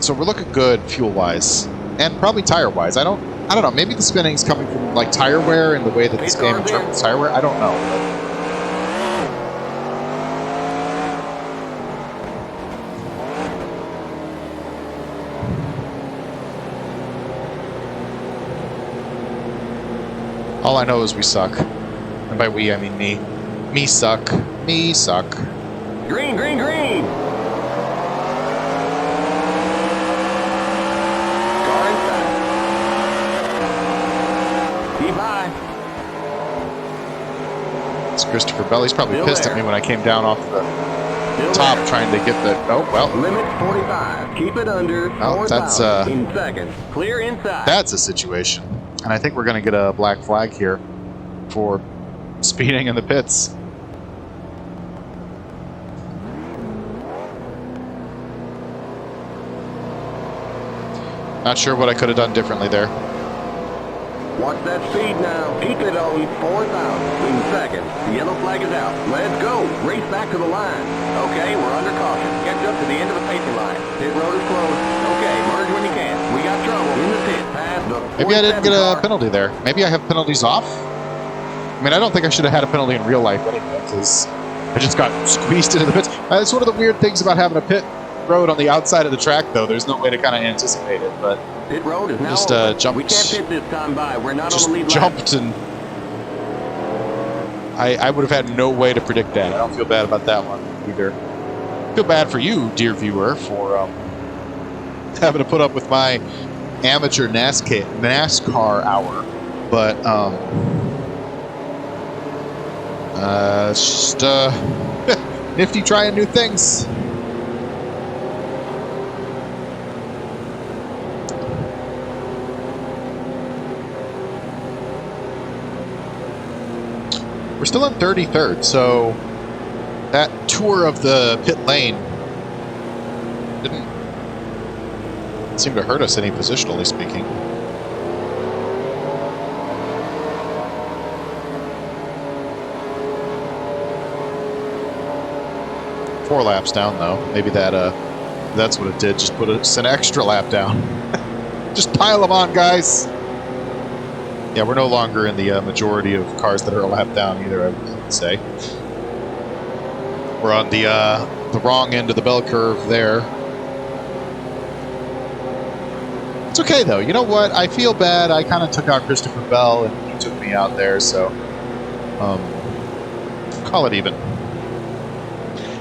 we're looking good fuel-wise, and probably tire-wise. I don't know. Maybe the spinning's coming from like tire wear and the way that this game interprets tire wear. I don't know. All I know is we suck. And by we, I mean me. Me suck. Me suck. Green, green, green! Car inside. Keep high. It's Christopher Bell. He's probably Still pissed there. at me when I came down off the Still top there. trying to get the... Oh, well. Limit 45. Keep it under Well, 4,000 in seconds. Clear inside. That's a situation. And I think we're going to get a black flag here for speeding in the pits. Not sure what I could have done differently there. Watch that speed now. Keep it on 4,000 in seconds. The yellow flag is out. Let's go. Race back to the line. Okay, we're under caution. Catch up to the end of the pacing line. Pit road is closed. Okay, merge when you can. We got trouble in the pit. Past the Maybe I didn't 47 get a car. penalty there. Maybe I have penalties off? I mean, I don't think I should have had a penalty in real life anyway, because I just got squeezed into the pits. That's one of the weird things about having a pit road on the outside of the track, though. There's no way to kind of anticipate it, but Pit road is now just open. jumped. We can't pit this time by. We're not Just on the lead lap. jumped, and I would have had no way to predict that. I don't feel bad about that one either. I feel bad for you, dear viewer, for having to put up with my amateur NASCAR hour, but it's just nifty trying new things. We're still in 33rd, so that tour of the pit lane didn't seem to hurt us any positionally speaking. Four laps down, though. Maybe that's what it did. Just put us an extra lap down. Just pile them on, guys. Yeah, we're no longer in the majority of cars that are a lap down either, I would say. We're on the wrong end of the bell curve there. It's okay, though. You know what? I feel bad. I kind of took out Christopher Bell, and he took me out there, so call it even.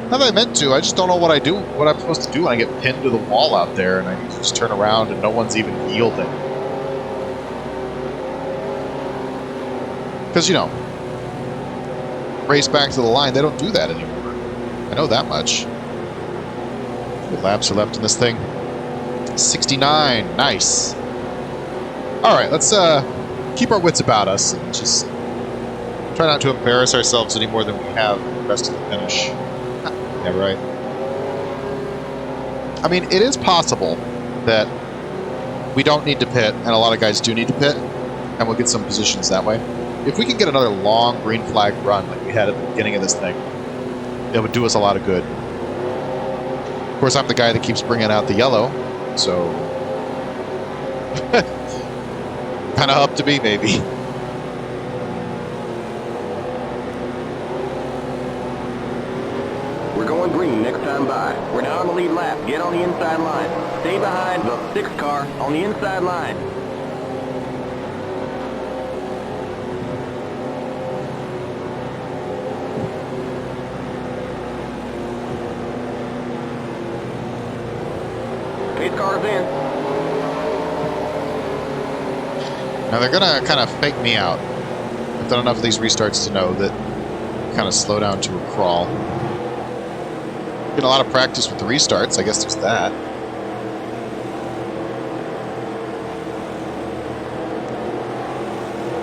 Not that I meant to. I just don't know what I'm supposed to do when I get pinned to the wall out there, and I just turn around and no one's even yielding. Because, you know, race back to the line, they don't do that anymore. I know that much. What laps are left in this thing? 69. Nice. All right, let's keep our wits about us and just try not to embarrass ourselves any more than we have the rest of the finish. Yeah, right. I mean, it is possible that we don't need to pit, and a lot of guys do need to pit, and we'll get some positions that way. If we can get another long green flag run like we had at the beginning of this thing, it would do us a lot of good. Of course, I'm the guy that keeps bringing out the yellow, so kind of up to me, maybe. We're going green next time by. We're now on the lead lap. Get on the inside line. Stay behind the 6th car on the inside line. Pace car's in. Now they're gonna kind of fake me out. I've done enough of these restarts to know that kind of slow down to a crawl. Getting a lot of practice with the restarts, I guess there's that.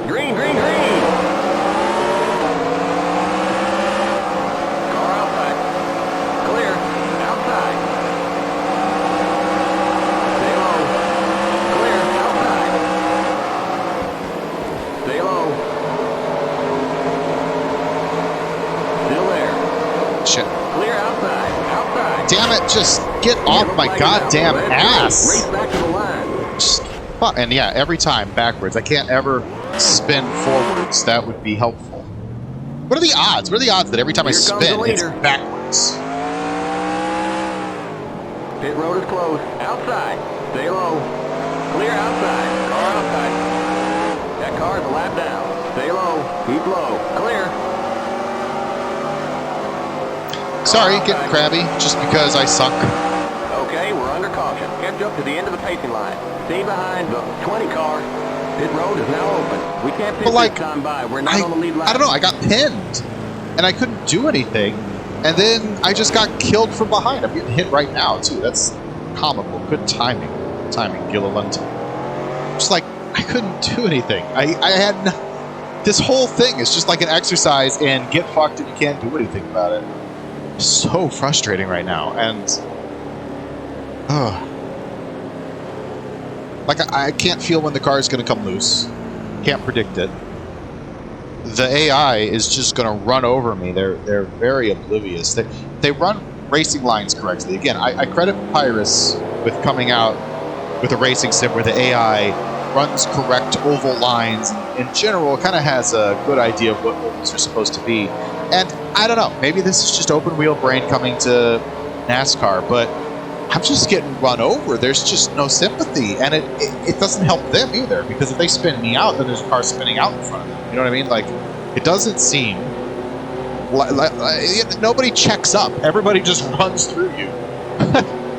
Green, green, green! Car outside. Clear. Outside. Stay low. Clear. Outside. Stay low. Still there. Shit. Clear outside. Outside. Damn it, just get off my goddamn ass! Race back to the line. Just, and yeah, every time backwards. I can't ever spin forwards. That would be helpful. What are the odds? What are the odds that every time I Here comes spin, the it's leader. backwards? Pit road is closed. Outside. Stay low. Clear outside. Car outside. That car's a lap down. Stay low. Keep low. Clear. Sorry, getting crabby, just because I suck. Okay, we're under caution. Catch up to the end of the pacing line. Stay behind the 20 car. Pit road is now open. We can't pit But like, this time by. We're not on the lead line. I don't know, I got pinned, and I couldn't do anything, and then I just got killed from behind. I'm getting hit right now, too. That's comical. Good timing. Gilliland. Just like, I couldn't do anything. I had this whole thing is just like an exercise in get fucked and you can't do anything about it. So frustrating right now, and like I can't feel when the car is going to come loose. Can't predict it. The AI is just going to run over me. They're very oblivious. They run racing lines correctly. Again, I credit Pyrus with coming out with a racing sim where the AI runs correct oval lines. In general, it kind of has a good idea of what ovals are supposed to be. And I don't know, maybe this is just open wheel brain coming to NASCAR, but I'm just getting run over. There's just no sympathy, and it doesn't help them either, because if they spin me out, then there's a car spinning out in front of them. You know what I mean? Like, it doesn't seem like nobody checks up. Everybody just runs through you.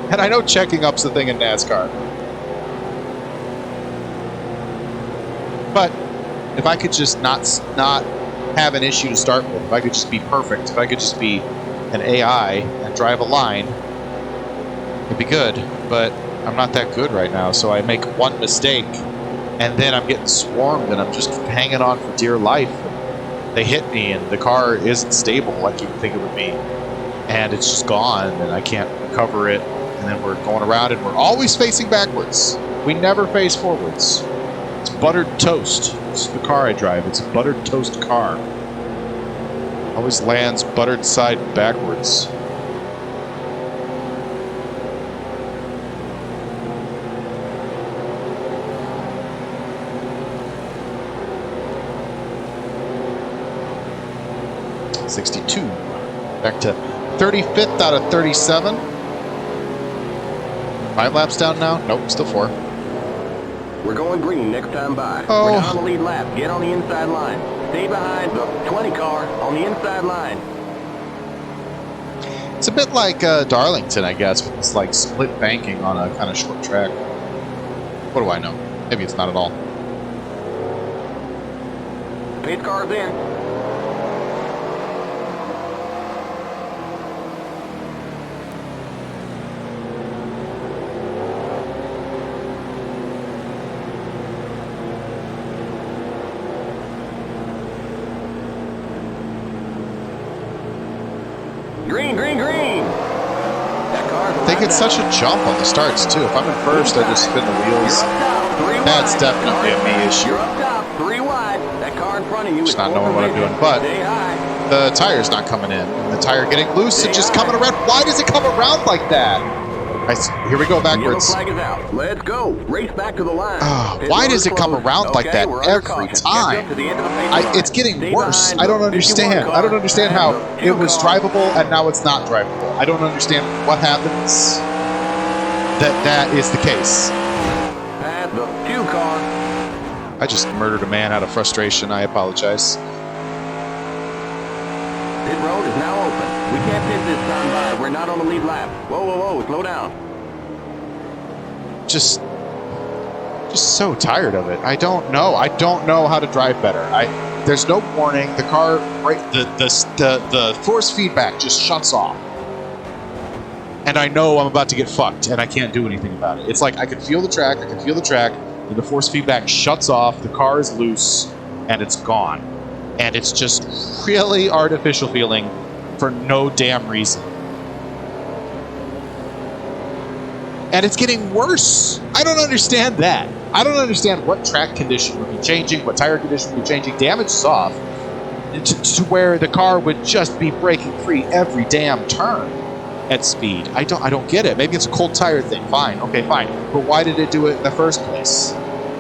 And I know checking up's the thing in NASCAR. But if I could just not have an issue to start with, if I could just be perfect, if I could just be an AI and drive a line, it'd be good. But I'm not that good right now, so I make one mistake, and then I'm getting swarmed, and I'm just hanging on for dear life. They hit me, and the car isn't stable like you would think it would be, and it's just gone, and I can't recover it. And then we're going around, and we're always facing backwards. We never face forwards. It's buttered toast. It's the car I drive. It's a buttered toast car. Always lands buttered side backwards. '62. Back to 35th out of 37. 5 laps down now? Nope, still 4. We're going green next time by. Oh. We're not on the lead lap. Get on the inside line. Stay behind the 20 car on the inside line. It's a bit like Darlington, I guess, with this like split banking on a kind of short track. What do I know? Maybe it's not at all. Pace car's in. Green, green, green! That car's They get such a jump on the starts, too. If I'm in first, I just spin the wheels. That's definitely a me issue. You're up top, 3 wide. That car in front of you Just is not knowing what I'm doing, but stay high. the tire's not coming in. And the tire getting loose and just coming around. Why does it come around like that? Here we go Yellow backwards. flag is out. Let's go. Race back to the line. Why does it come around like that every time? It's getting worse. I don't understand. I don't understand how it was drivable and now it's not drivable. I don't understand what happens that is the case. Past the 2 car. I just murdered a man out of frustration. I apologize. Pit road is now open. We can't pit this time by. We're not on the lead lap. Whoa, whoa, whoa. Slow down. Just Just so tired of it. I don't know. I don't know how to drive better. There's no warning. The car, the force feedback just shuts off. And I know I'm about to get fucked, and I can't do anything about it. It's like I can feel the track, and the force feedback shuts off, the car is loose, and it's gone. And it's just really artificial feeling for no damn reason. And it's getting worse. I don't understand that. I don't understand what track condition would be changing, what tire condition would be changing. Damage is off to where the car would just be breaking free every damn turn at speed. I don't get it. Maybe it's a cold tire thing. Fine. Okay, fine. But why did it do it in the first place?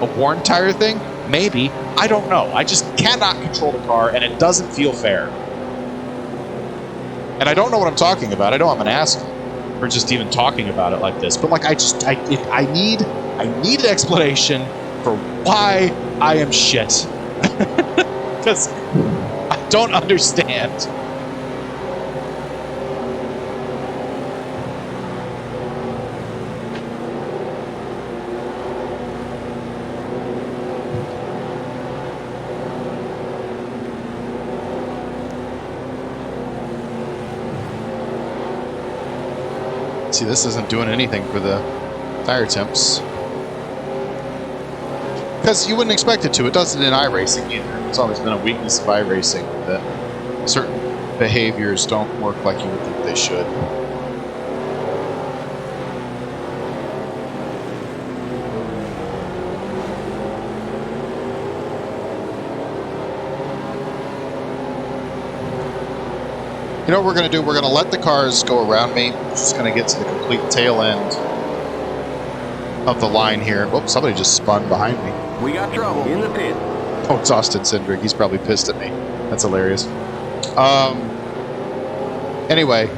A worn tire thing? Maybe. I don't know. I just cannot control the car, and it doesn't feel fair. And I don't know what I'm talking about. I know I'm an asshole for just even talking about it like this. But like, I need an explanation for why I am shit. Because I don't understand. See, this isn't doing anything for the tire temps. Because you wouldn't expect it to. It doesn't in iRacing either. It's always been a weakness of iRacing that certain behaviors don't work like you would think they should. You know what we're going to do? We're going to let the cars go around me. We're just going to get to the complete tail end of the line here. Whoops, somebody just spun behind me. We got trouble in the pit. Oh, it's Austin Cindric. He's probably pissed at me. That's hilarious. Anyway,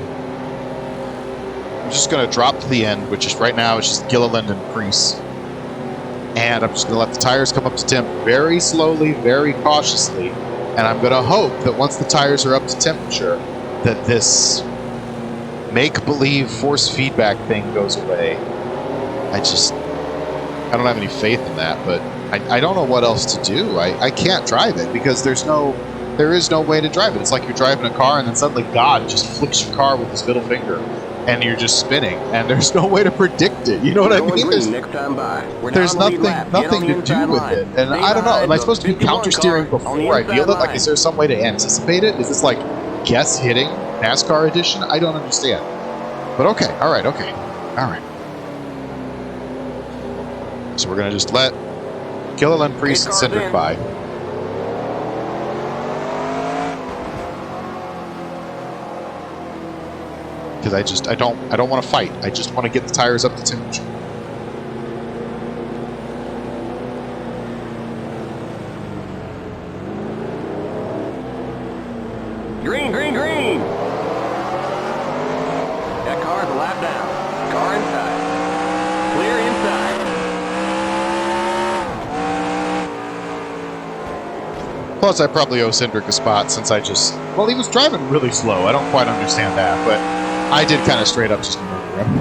I'm just going to drop to the end, which is right now it's just Gilliland and Preece. And I'm just going to let the tires come up to temp very slowly, very cautiously. And I'm going to hope that once the tires are up to temperature, that this make-believe force feedback thing goes away. I don't have any faith in that, but I don't know what else to do. I can't drive it because there is no way to drive it. It's like you're driving a car and then suddenly God just flicks your car with his middle finger and you're just spinning and there's no way to predict it. You know what I mean? There's nothing to do with it. And I don't know. Am I supposed to be counter-steering before I feel it? Like, is there some way to anticipate it? Is this like guess hitting NASCAR edition? I don't understand. But okay. All right. Okay. All right. So we're going to just let Gilliland, Preece, and Cindric by. Because I don't want to fight. I just want to get the tires up to temperature. Green, green, green! That car's a lap down. Car inside. Clear inside. Plus, I probably owe Cindric a spot since well, he was driving really slow. I don't quite understand that, but I did kind of straight up just murder him.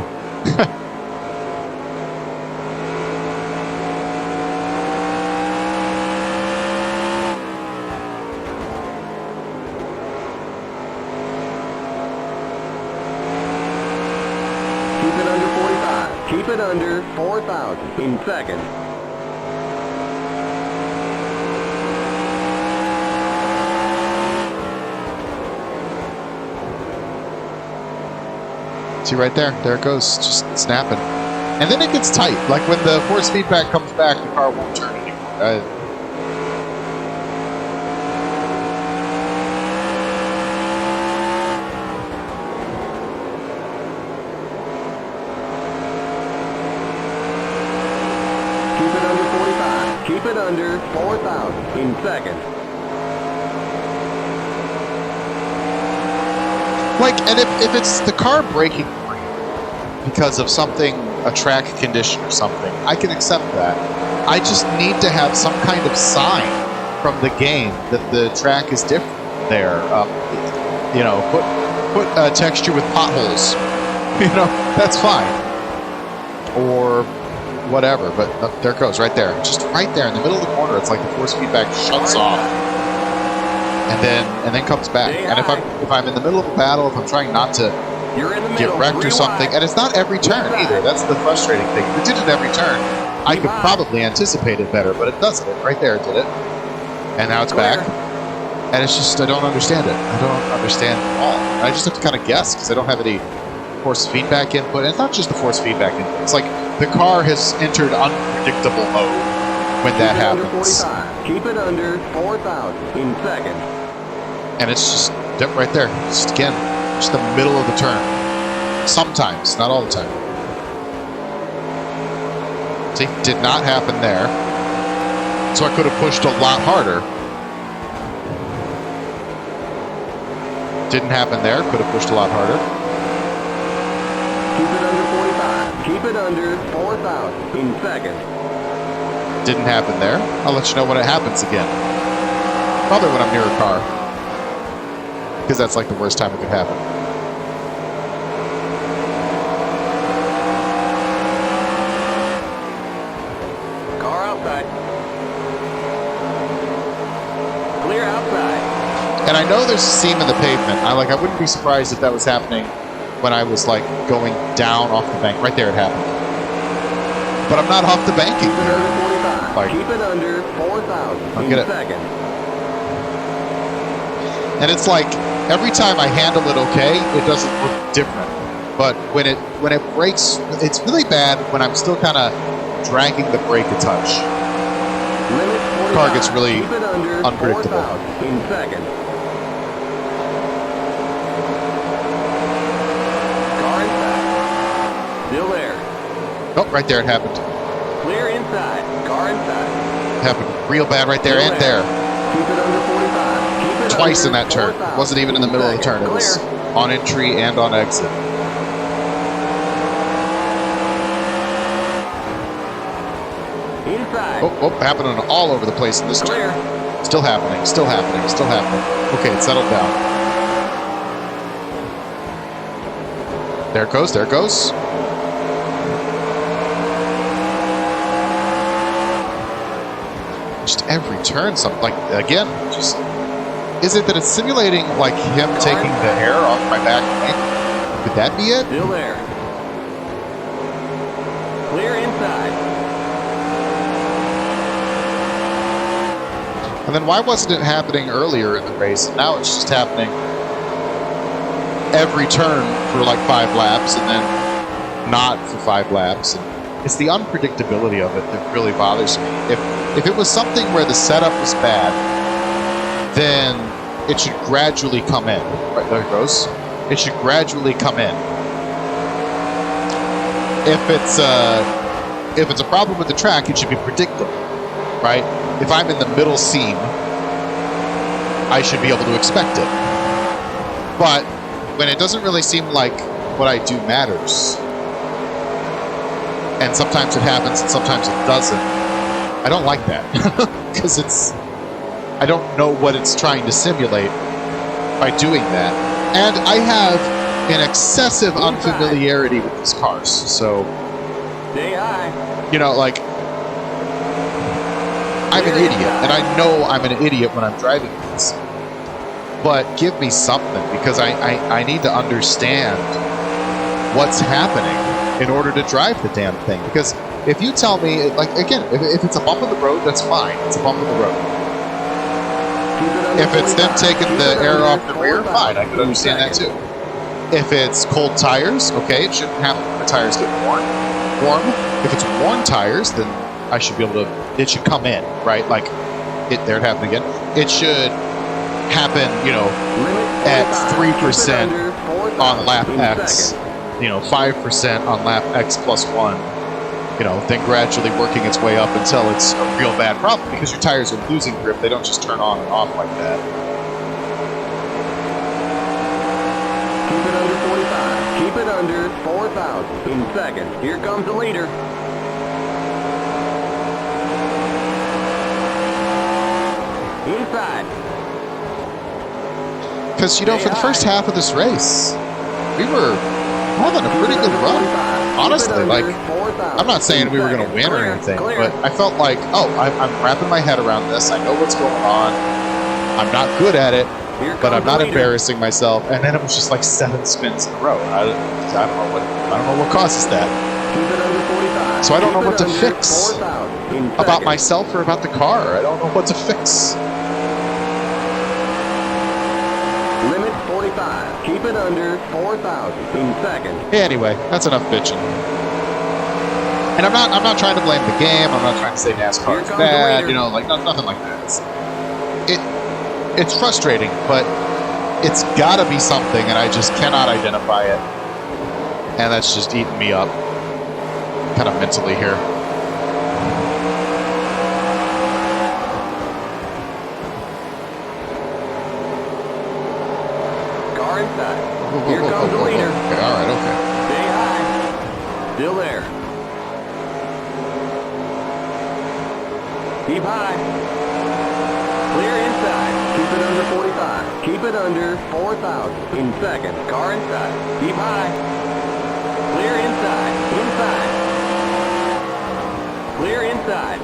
Keep it under 45. Keep it under 4,000 in seconds. See right there? There it goes. Just snapping. And then it gets tight. Like when the force feedback comes back, the car won't turn anymore. Keep it under 45. Keep it under 4,000 in seconds. Like, and if it's the car breaking free because of something, a track condition or something, I can accept that. I just need to have some kind of sign from the game that the track is different there. You know, put a texture with potholes. You know, that's fine. Or whatever, but there it goes, right there. Just right there in the middle of the corner. It's like the force feedback shuts off and then comes back. And if I'm in the middle of a battle, if I'm trying not to get wrecked or something, and it's not every turn either. That's the frustrating thing. If it did it every turn, I could probably anticipate it better, but it doesn't. Right there, it did it. And now it's back. And it's just, I don't understand it. I don't understand it at all. I just have to kind of guess because I don't have any force feedback input. And it's not just the force feedback input. It's like the car has entered unpredictable mode when that happens. Keep it under 4,000 in seconds. And it's just right there. Just again, just the middle of the turn. Sometimes, not all the time. See, did not happen there. So I could have pushed a lot harder. Didn't happen there. Could have pushed a lot harder. Keep it under 45. Keep it under 4,000 in seconds. Didn't happen there. I'll let you know when it happens again. Probably when I'm near a car. Because that's like the worst time it could happen. Car outside. Clear outside. And I know there's a seam in the pavement. I wouldn't be surprised if that was happening when I was like going down off the bank. Right there it happened. But I'm not off the banking here. Like, keep it under 4,000 in seconds. And it's like every time I handle it okay, it doesn't look different. But when it breaks, it's really bad when I'm still kind of dragging the brake a touch. The car gets really unpredictable. In seconds. Car inside. Still there. Oh, right there it happened. Clear inside. Car inside. Happened real bad right there and there. Keep it under 45. Keep it Twice under in that turn. It wasn't even in the middle of the turn. It was on entry and on exit. Inside. Oh, happening all over the place in this turn. Still happening, still happening, still happening. Okay, it settled down. There it goes, there it goes. Just every turn, something like, again, just, is it that it's simulating like him taking the hair off my back wing? Could that be it? Still there. Clear inside. And then why wasn't it happening earlier in the race? And now it's just happening every turn for like 5 laps and then not for 5 laps. And it's the unpredictability of it that really bothers me. If it was something where the setup was bad, then it should gradually come in. Right, there it goes. It should gradually come in. If it's a problem with the track, it should be predictable, right? If I'm in the middle seam, I should be able to expect it. But when it doesn't really seem like what I do matters, and sometimes it happens and sometimes it doesn't, I don't like that. Because I don't know what it's trying to simulate by doing that. And I have an excessive unfamiliarity with these cars. So, you know, like, I'm an idiot, and I know I'm an idiot when I'm driving this. But give me something, because I need to understand what's happening in order to drive the damn thing. Because if you tell me, like, again, if it's a bump in the road, that's fine. It's a bump in the road. If it's them taking the air off the rear, fine. I could understand that too. If it's cold tires, okay, it shouldn't happen when the tires get warm. If it's worn tires, then I should be able to, it should come in, right? Like, there it happened again. It should happen, you know, at 3% on lap X, you know, 5% on lap X plus 1, you know, then gradually working its way up until it's a real bad problem, because your tires are losing grip. They don't just turn on and off like that. Keep it under 45. Keep it under 4,000 in seconds. Here comes the leader. Inside. Because, you know, for the first half of this race, we were having a pretty good run. honestly, like, I'm not saying we were going to win or anything, but I felt like, oh, I'm wrapping my head around this. I know what's going on. I'm not good at it, but I'm not embarrassing myself. And then it was just like 7 spins in a row. I don't know what causes that. So I don't know what to fix about myself or about the car. I don't know what to fix. Limit 45. Keep it under 4,000 in second. Anyway, that's enough bitching. And I'm not trying to blame the game. I'm not trying to say NASCAR is bad. You know, like nothing like that. It's frustrating, but it's got to be something, and I just cannot identify it. And that's just eating me up, kind of mentally here. Car inside. Here comes the leader. Okay, all right, okay. Stay high. Still there. Keep high. Clear inside. Keep it under 45. Keep it under 4,000 in second. Car inside. Keep high. Clear inside. Inside. Clear inside.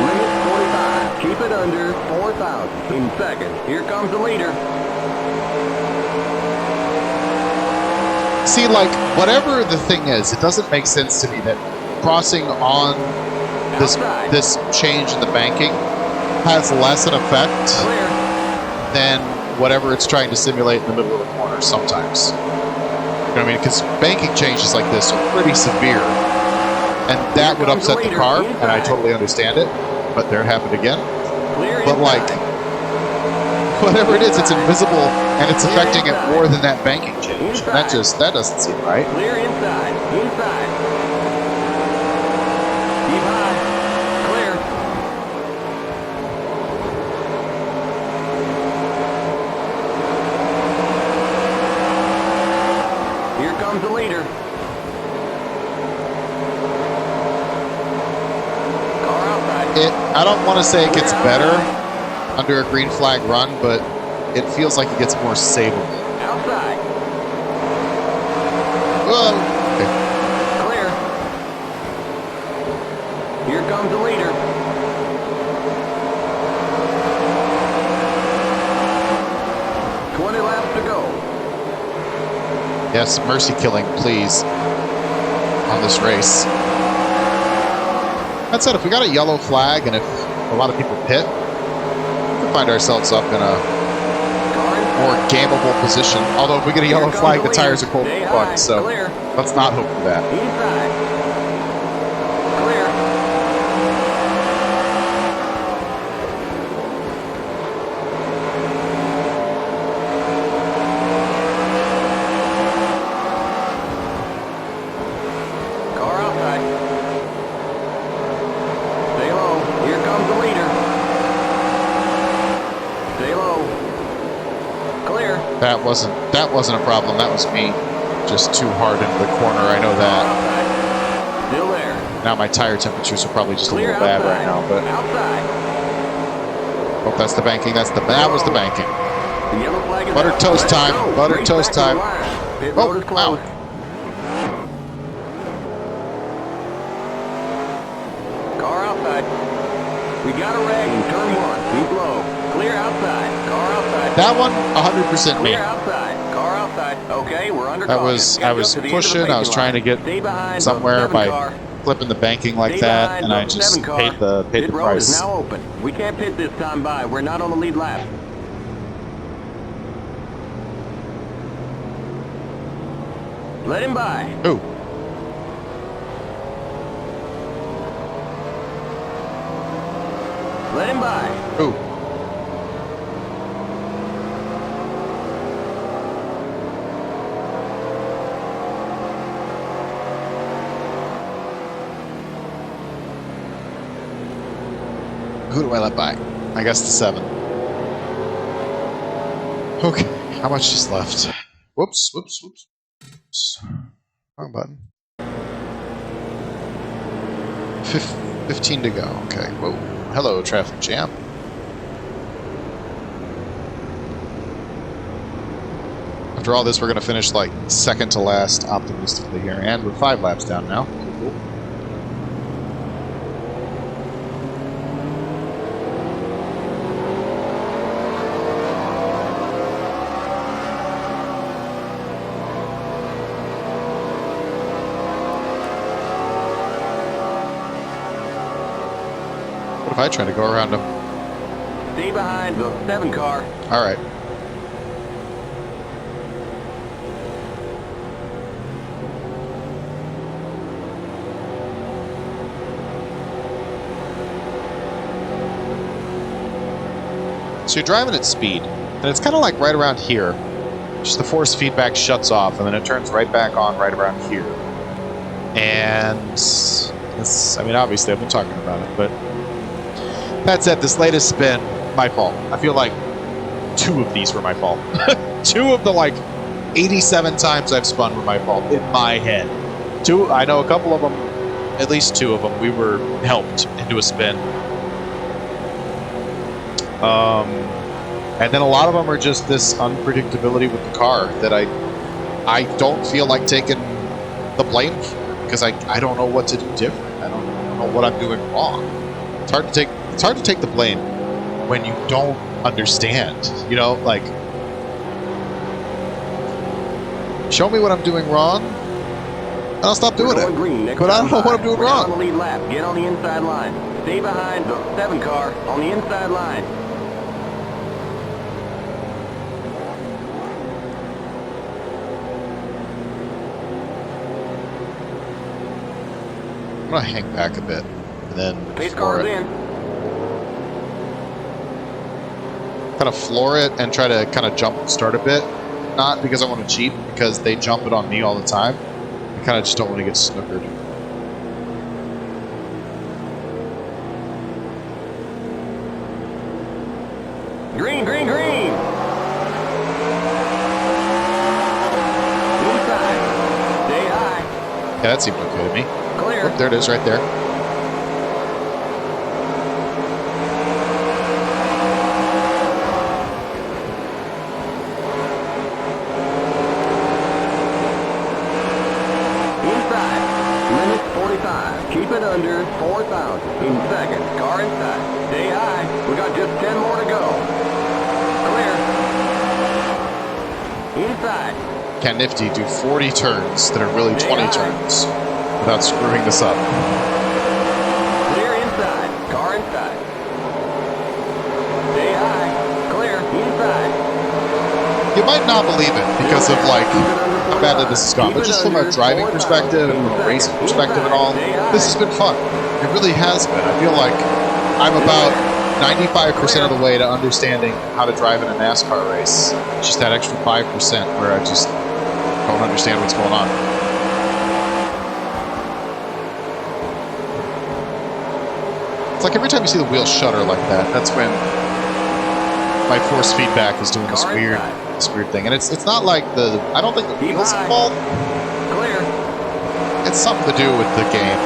Limit 45. Keep it under 4,000 in second. Here comes the leader. See, like, whatever the thing is, it doesn't make sense to me that crossing on this change in the banking has less an effect than whatever it's trying to simulate in the middle of the corner sometimes. You know what I mean? Because banking changes like this are pretty severe, and that would upset the car, and I totally understand it, but there it happened again. But, like, whatever it is, it's invisible, and it's affecting it more than that banking change. And that doesn't seem right. Clear inside. Inside. Keep high. Clear. Here comes the leader. Car outside. I don't want to say it gets better under a green flag run, but it feels like it gets more savable. Outside. Whoa. Okay. Clear. Here comes the leader. Laps to go. Yes, mercy killing, please, on this race. That said, if we got a yellow flag and if a lot of people pit, we can find ourselves up in a more gameable position. Although if we get a yellow flag, the tires are cold as fuck, so let's not hope for that. Inside. Clear. Car outside. Stay low. Here comes the leader. Stay low. Clear. That wasn't a problem. That was me just too hard into the corner. I know that. Still there. Now my tire temperatures are probably just a little bad right now, but hope that's the banking. That was the banking. Butter toast time. Butter toast time. Oh, wow. Car outside. We got a rag in turn 1. Keep low. Clear outside. Car outside. That one, 100% me. Clear outside. Car outside. Okay, we're under I caution. was pushing. I was trying to get somewhere by flipping the banking like that, and I just paid the Pit road is price. now open. We can't pit this time by. We're not on the lead lap. Let him by. Ooh. Let him by. Ooh. Who do I let by? I guess the 7. Okay, how much is left? Whoops, whoops, whoops. Wrong button. 15 to go. Okay, whoa. Hello, traffic jam. after all this, we're going to finish like second to last optimistically here. And we're 5 laps down now. Cool. What if I try to go around him? Stay behind the 7 car. All right. So you're driving at speed, and it's kind of like right around here. Just the force feedback shuts off, and then it turns right back on right around here. And it's, I mean, obviously I've been talking about it, but that said, this latest spin, my fault. I feel like 2 of these were my fault. 2 of the like 87 times I've spun were my fault in my head. 2, I know a couple of them, at least 2 of them, we were helped into a spin. And then a lot of them are just this unpredictability with the car that I don't feel like taking the blame for, because I don't know what to do different. I don't know what I'm doing wrong. It's hard to take the blame when you don't understand. You know, like, show me what I'm doing wrong, and I'll stop doing it. Green, but I don't know what I'm doing wrong. On the lead lap. Get on the inside line. Stay behind the 7 car on the inside line. I'm gonna hang back a bit, and then Pace car is in. Kind of floor it and try to kind of jump and start a bit. Not because I want to cheat, because they jump it on me all the time. I kind of just don't want to get snookered. Green, green, green! Inside. Stay high. Yeah, that seemed okay to me. Clear. Oh, there it is, right there. Inside. Limit 45. Keep it under 4,000. In second. Car inside. Stay high. We got just 10 more to go. Clear. Inside. Can Nifty do 40 turns that are really 20 turns without screwing this up? Clear inside. Car inside. Stay high. Clear. Inside. You might not believe it because of like how badly this has gone, but just from a driving perspective and from a racing perspective and all, this has been fun. It really has been. I feel like I'm about 95% of the way to understanding how to drive in a NASCAR race. It's just that extra 5% where I just don't understand what's going on. It's like every time you see the wheels shudder like that, that's when my force feedback is doing this weird thing. And it's not like I don't think the wheels involved. Clear. It's something to do with the game.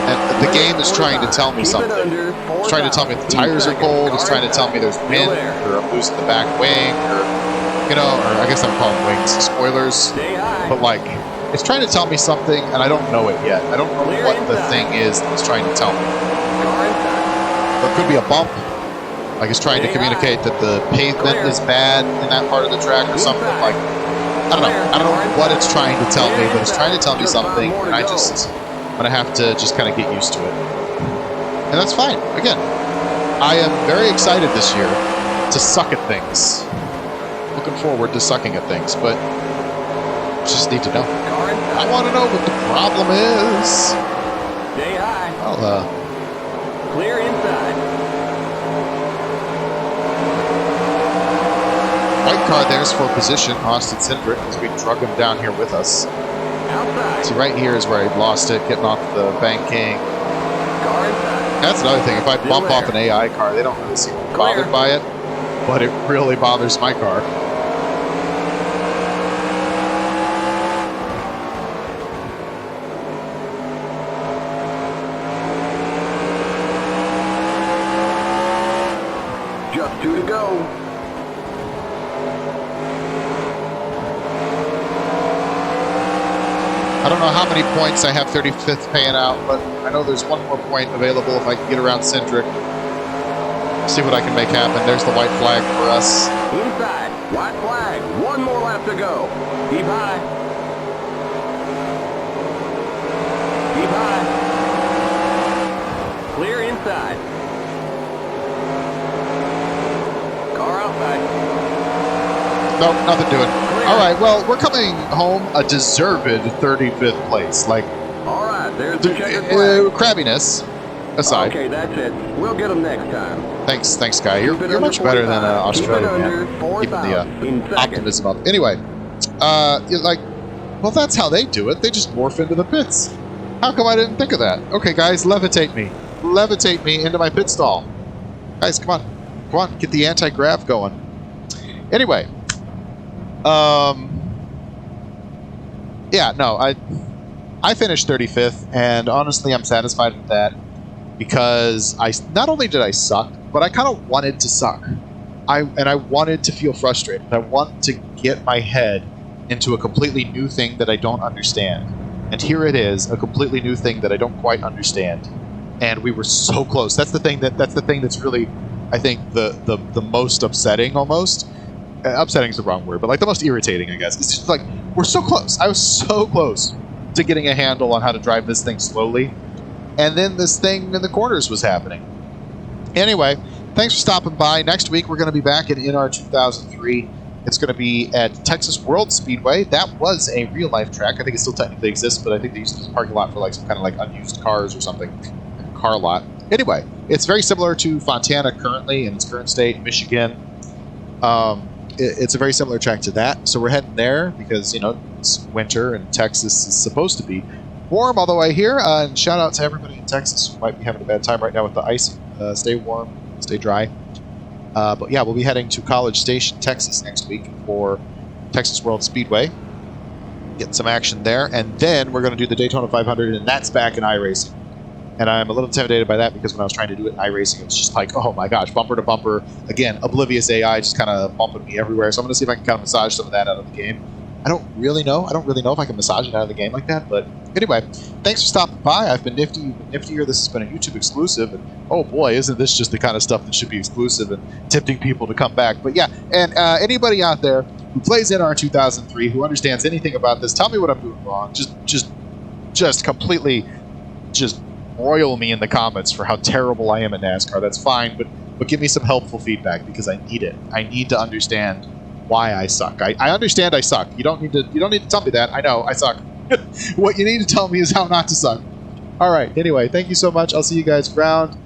And the game is trying to tell me something. It's trying to tell me the tires are cold. It's trying to tell me there's wind, or I'm losing the back wing, or, you know, or I guess I'm calling wings spoilers. But like, it's trying to tell me something, and I don't know it yet. I don't know what the thing is that it's trying to tell me. There could be a bump. Like it's trying to communicate that the pavement is bad in that part of the track or something. Like, I don't know. I don't know what it's trying to tell me, but it's trying to tell me something, and I'm gonna have to just kind of get used to it. And that's fine. Again, I am very excited this year to suck at things. Looking forward to sucking at things, but just need to know. I want to know what the problem is. Stay high. Well, Clear inside. white car there's for position. Austin Cindric, as we drug him down here with us. Outside. See, right here is where I lost it, getting off the banking. Car inside. That's another thing. If I bump off an AI car, they don't really seem bothered by it, but it really bothers my car. Just 2 to go. I don't know how many points I have 35th paying out, but I know there's one more point available if I can get around Centric. See what I can make happen. There's the white flag for us. Inside, white flag. One more lap to go. Keep high. Keep high. Clear inside. Car outside. Nope, nothing doing. All right, well, we're coming home a deserved 35th place. Like, All right, there's the checkered flag. crabbiness aside. Okay, that's it. We'll get them next time. Thanks, guy. You're much better than Australia, man. Even the optimism of it. Anyway, you're like, well, that's how they do it. They just morph into the pits. How come I didn't think of that? Okay, guys, levitate me. Levitate me into my pit stall. Guys, come on. Come on, get the anti-grav going. Anyway, yeah, no, I finished 35th, and honestly, I'm satisfied with that because not only did I suck, but I kind of wanted to suck. I wanted to feel frustrated. I wanted to get my head into a completely new thing that I don't understand. And here it is, a completely new thing that I don't quite understand. And we were so close. That's the thing that's really, I think, the most upsetting almost. Upsetting is the wrong word, but like the most irritating, I guess. It's just like, we're so close. I was so close to getting a handle on how to drive this thing slowly. And then this thing in the corners was happening. Anyway, thanks for stopping by. Next week, we're going to be back at NR2003. It's going to be at Texas World Speedway. That was a real-life track. I think it still technically exists, but I think they used this parking lot for like some kind of like unused cars or something. Car lot. Anyway, it's very similar to Fontana currently in its current state, Michigan. It's a very similar track to that. So we're heading there because, you know, it's winter and Texas is supposed to be warm, although I hear, and shout out to everybody in Texas who might be having a bad time right now with the ice. Stay warm, stay dry. But yeah, we'll be heading to College Station, Texas next week for Texas World Speedway. Get some action there. And then we're going to do the Daytona 500, and that's back in iRacing. And I'm a little intimidated by that because when I was trying to do it in iRacing, it was just like, oh my gosh, bumper to bumper. Again, oblivious AI just kind of bumping me everywhere. So I'm going to see if I can kind of massage some of that out of the game. I don't really know if I can massage it out of the game like that. But anyway, thanks for stopping by. I've been Nifty. You've been Niftier. This has been a YouTube exclusive. And oh boy, isn't this just the kind of stuff that should be exclusive and tempting people to come back. But yeah, and anybody out there who plays NR2003, who understands anything about this, tell me what I'm doing wrong. Just completely just royal me in the comments for how terrible I am at NASCAR. That's fine, but give me some helpful feedback because I need it. I need to understand why I suck. I understand I suck. You don't need to tell me that. I know I suck. What you need to tell me is how not to suck. All right. Anyway, thank you so much. I'll see you guys around.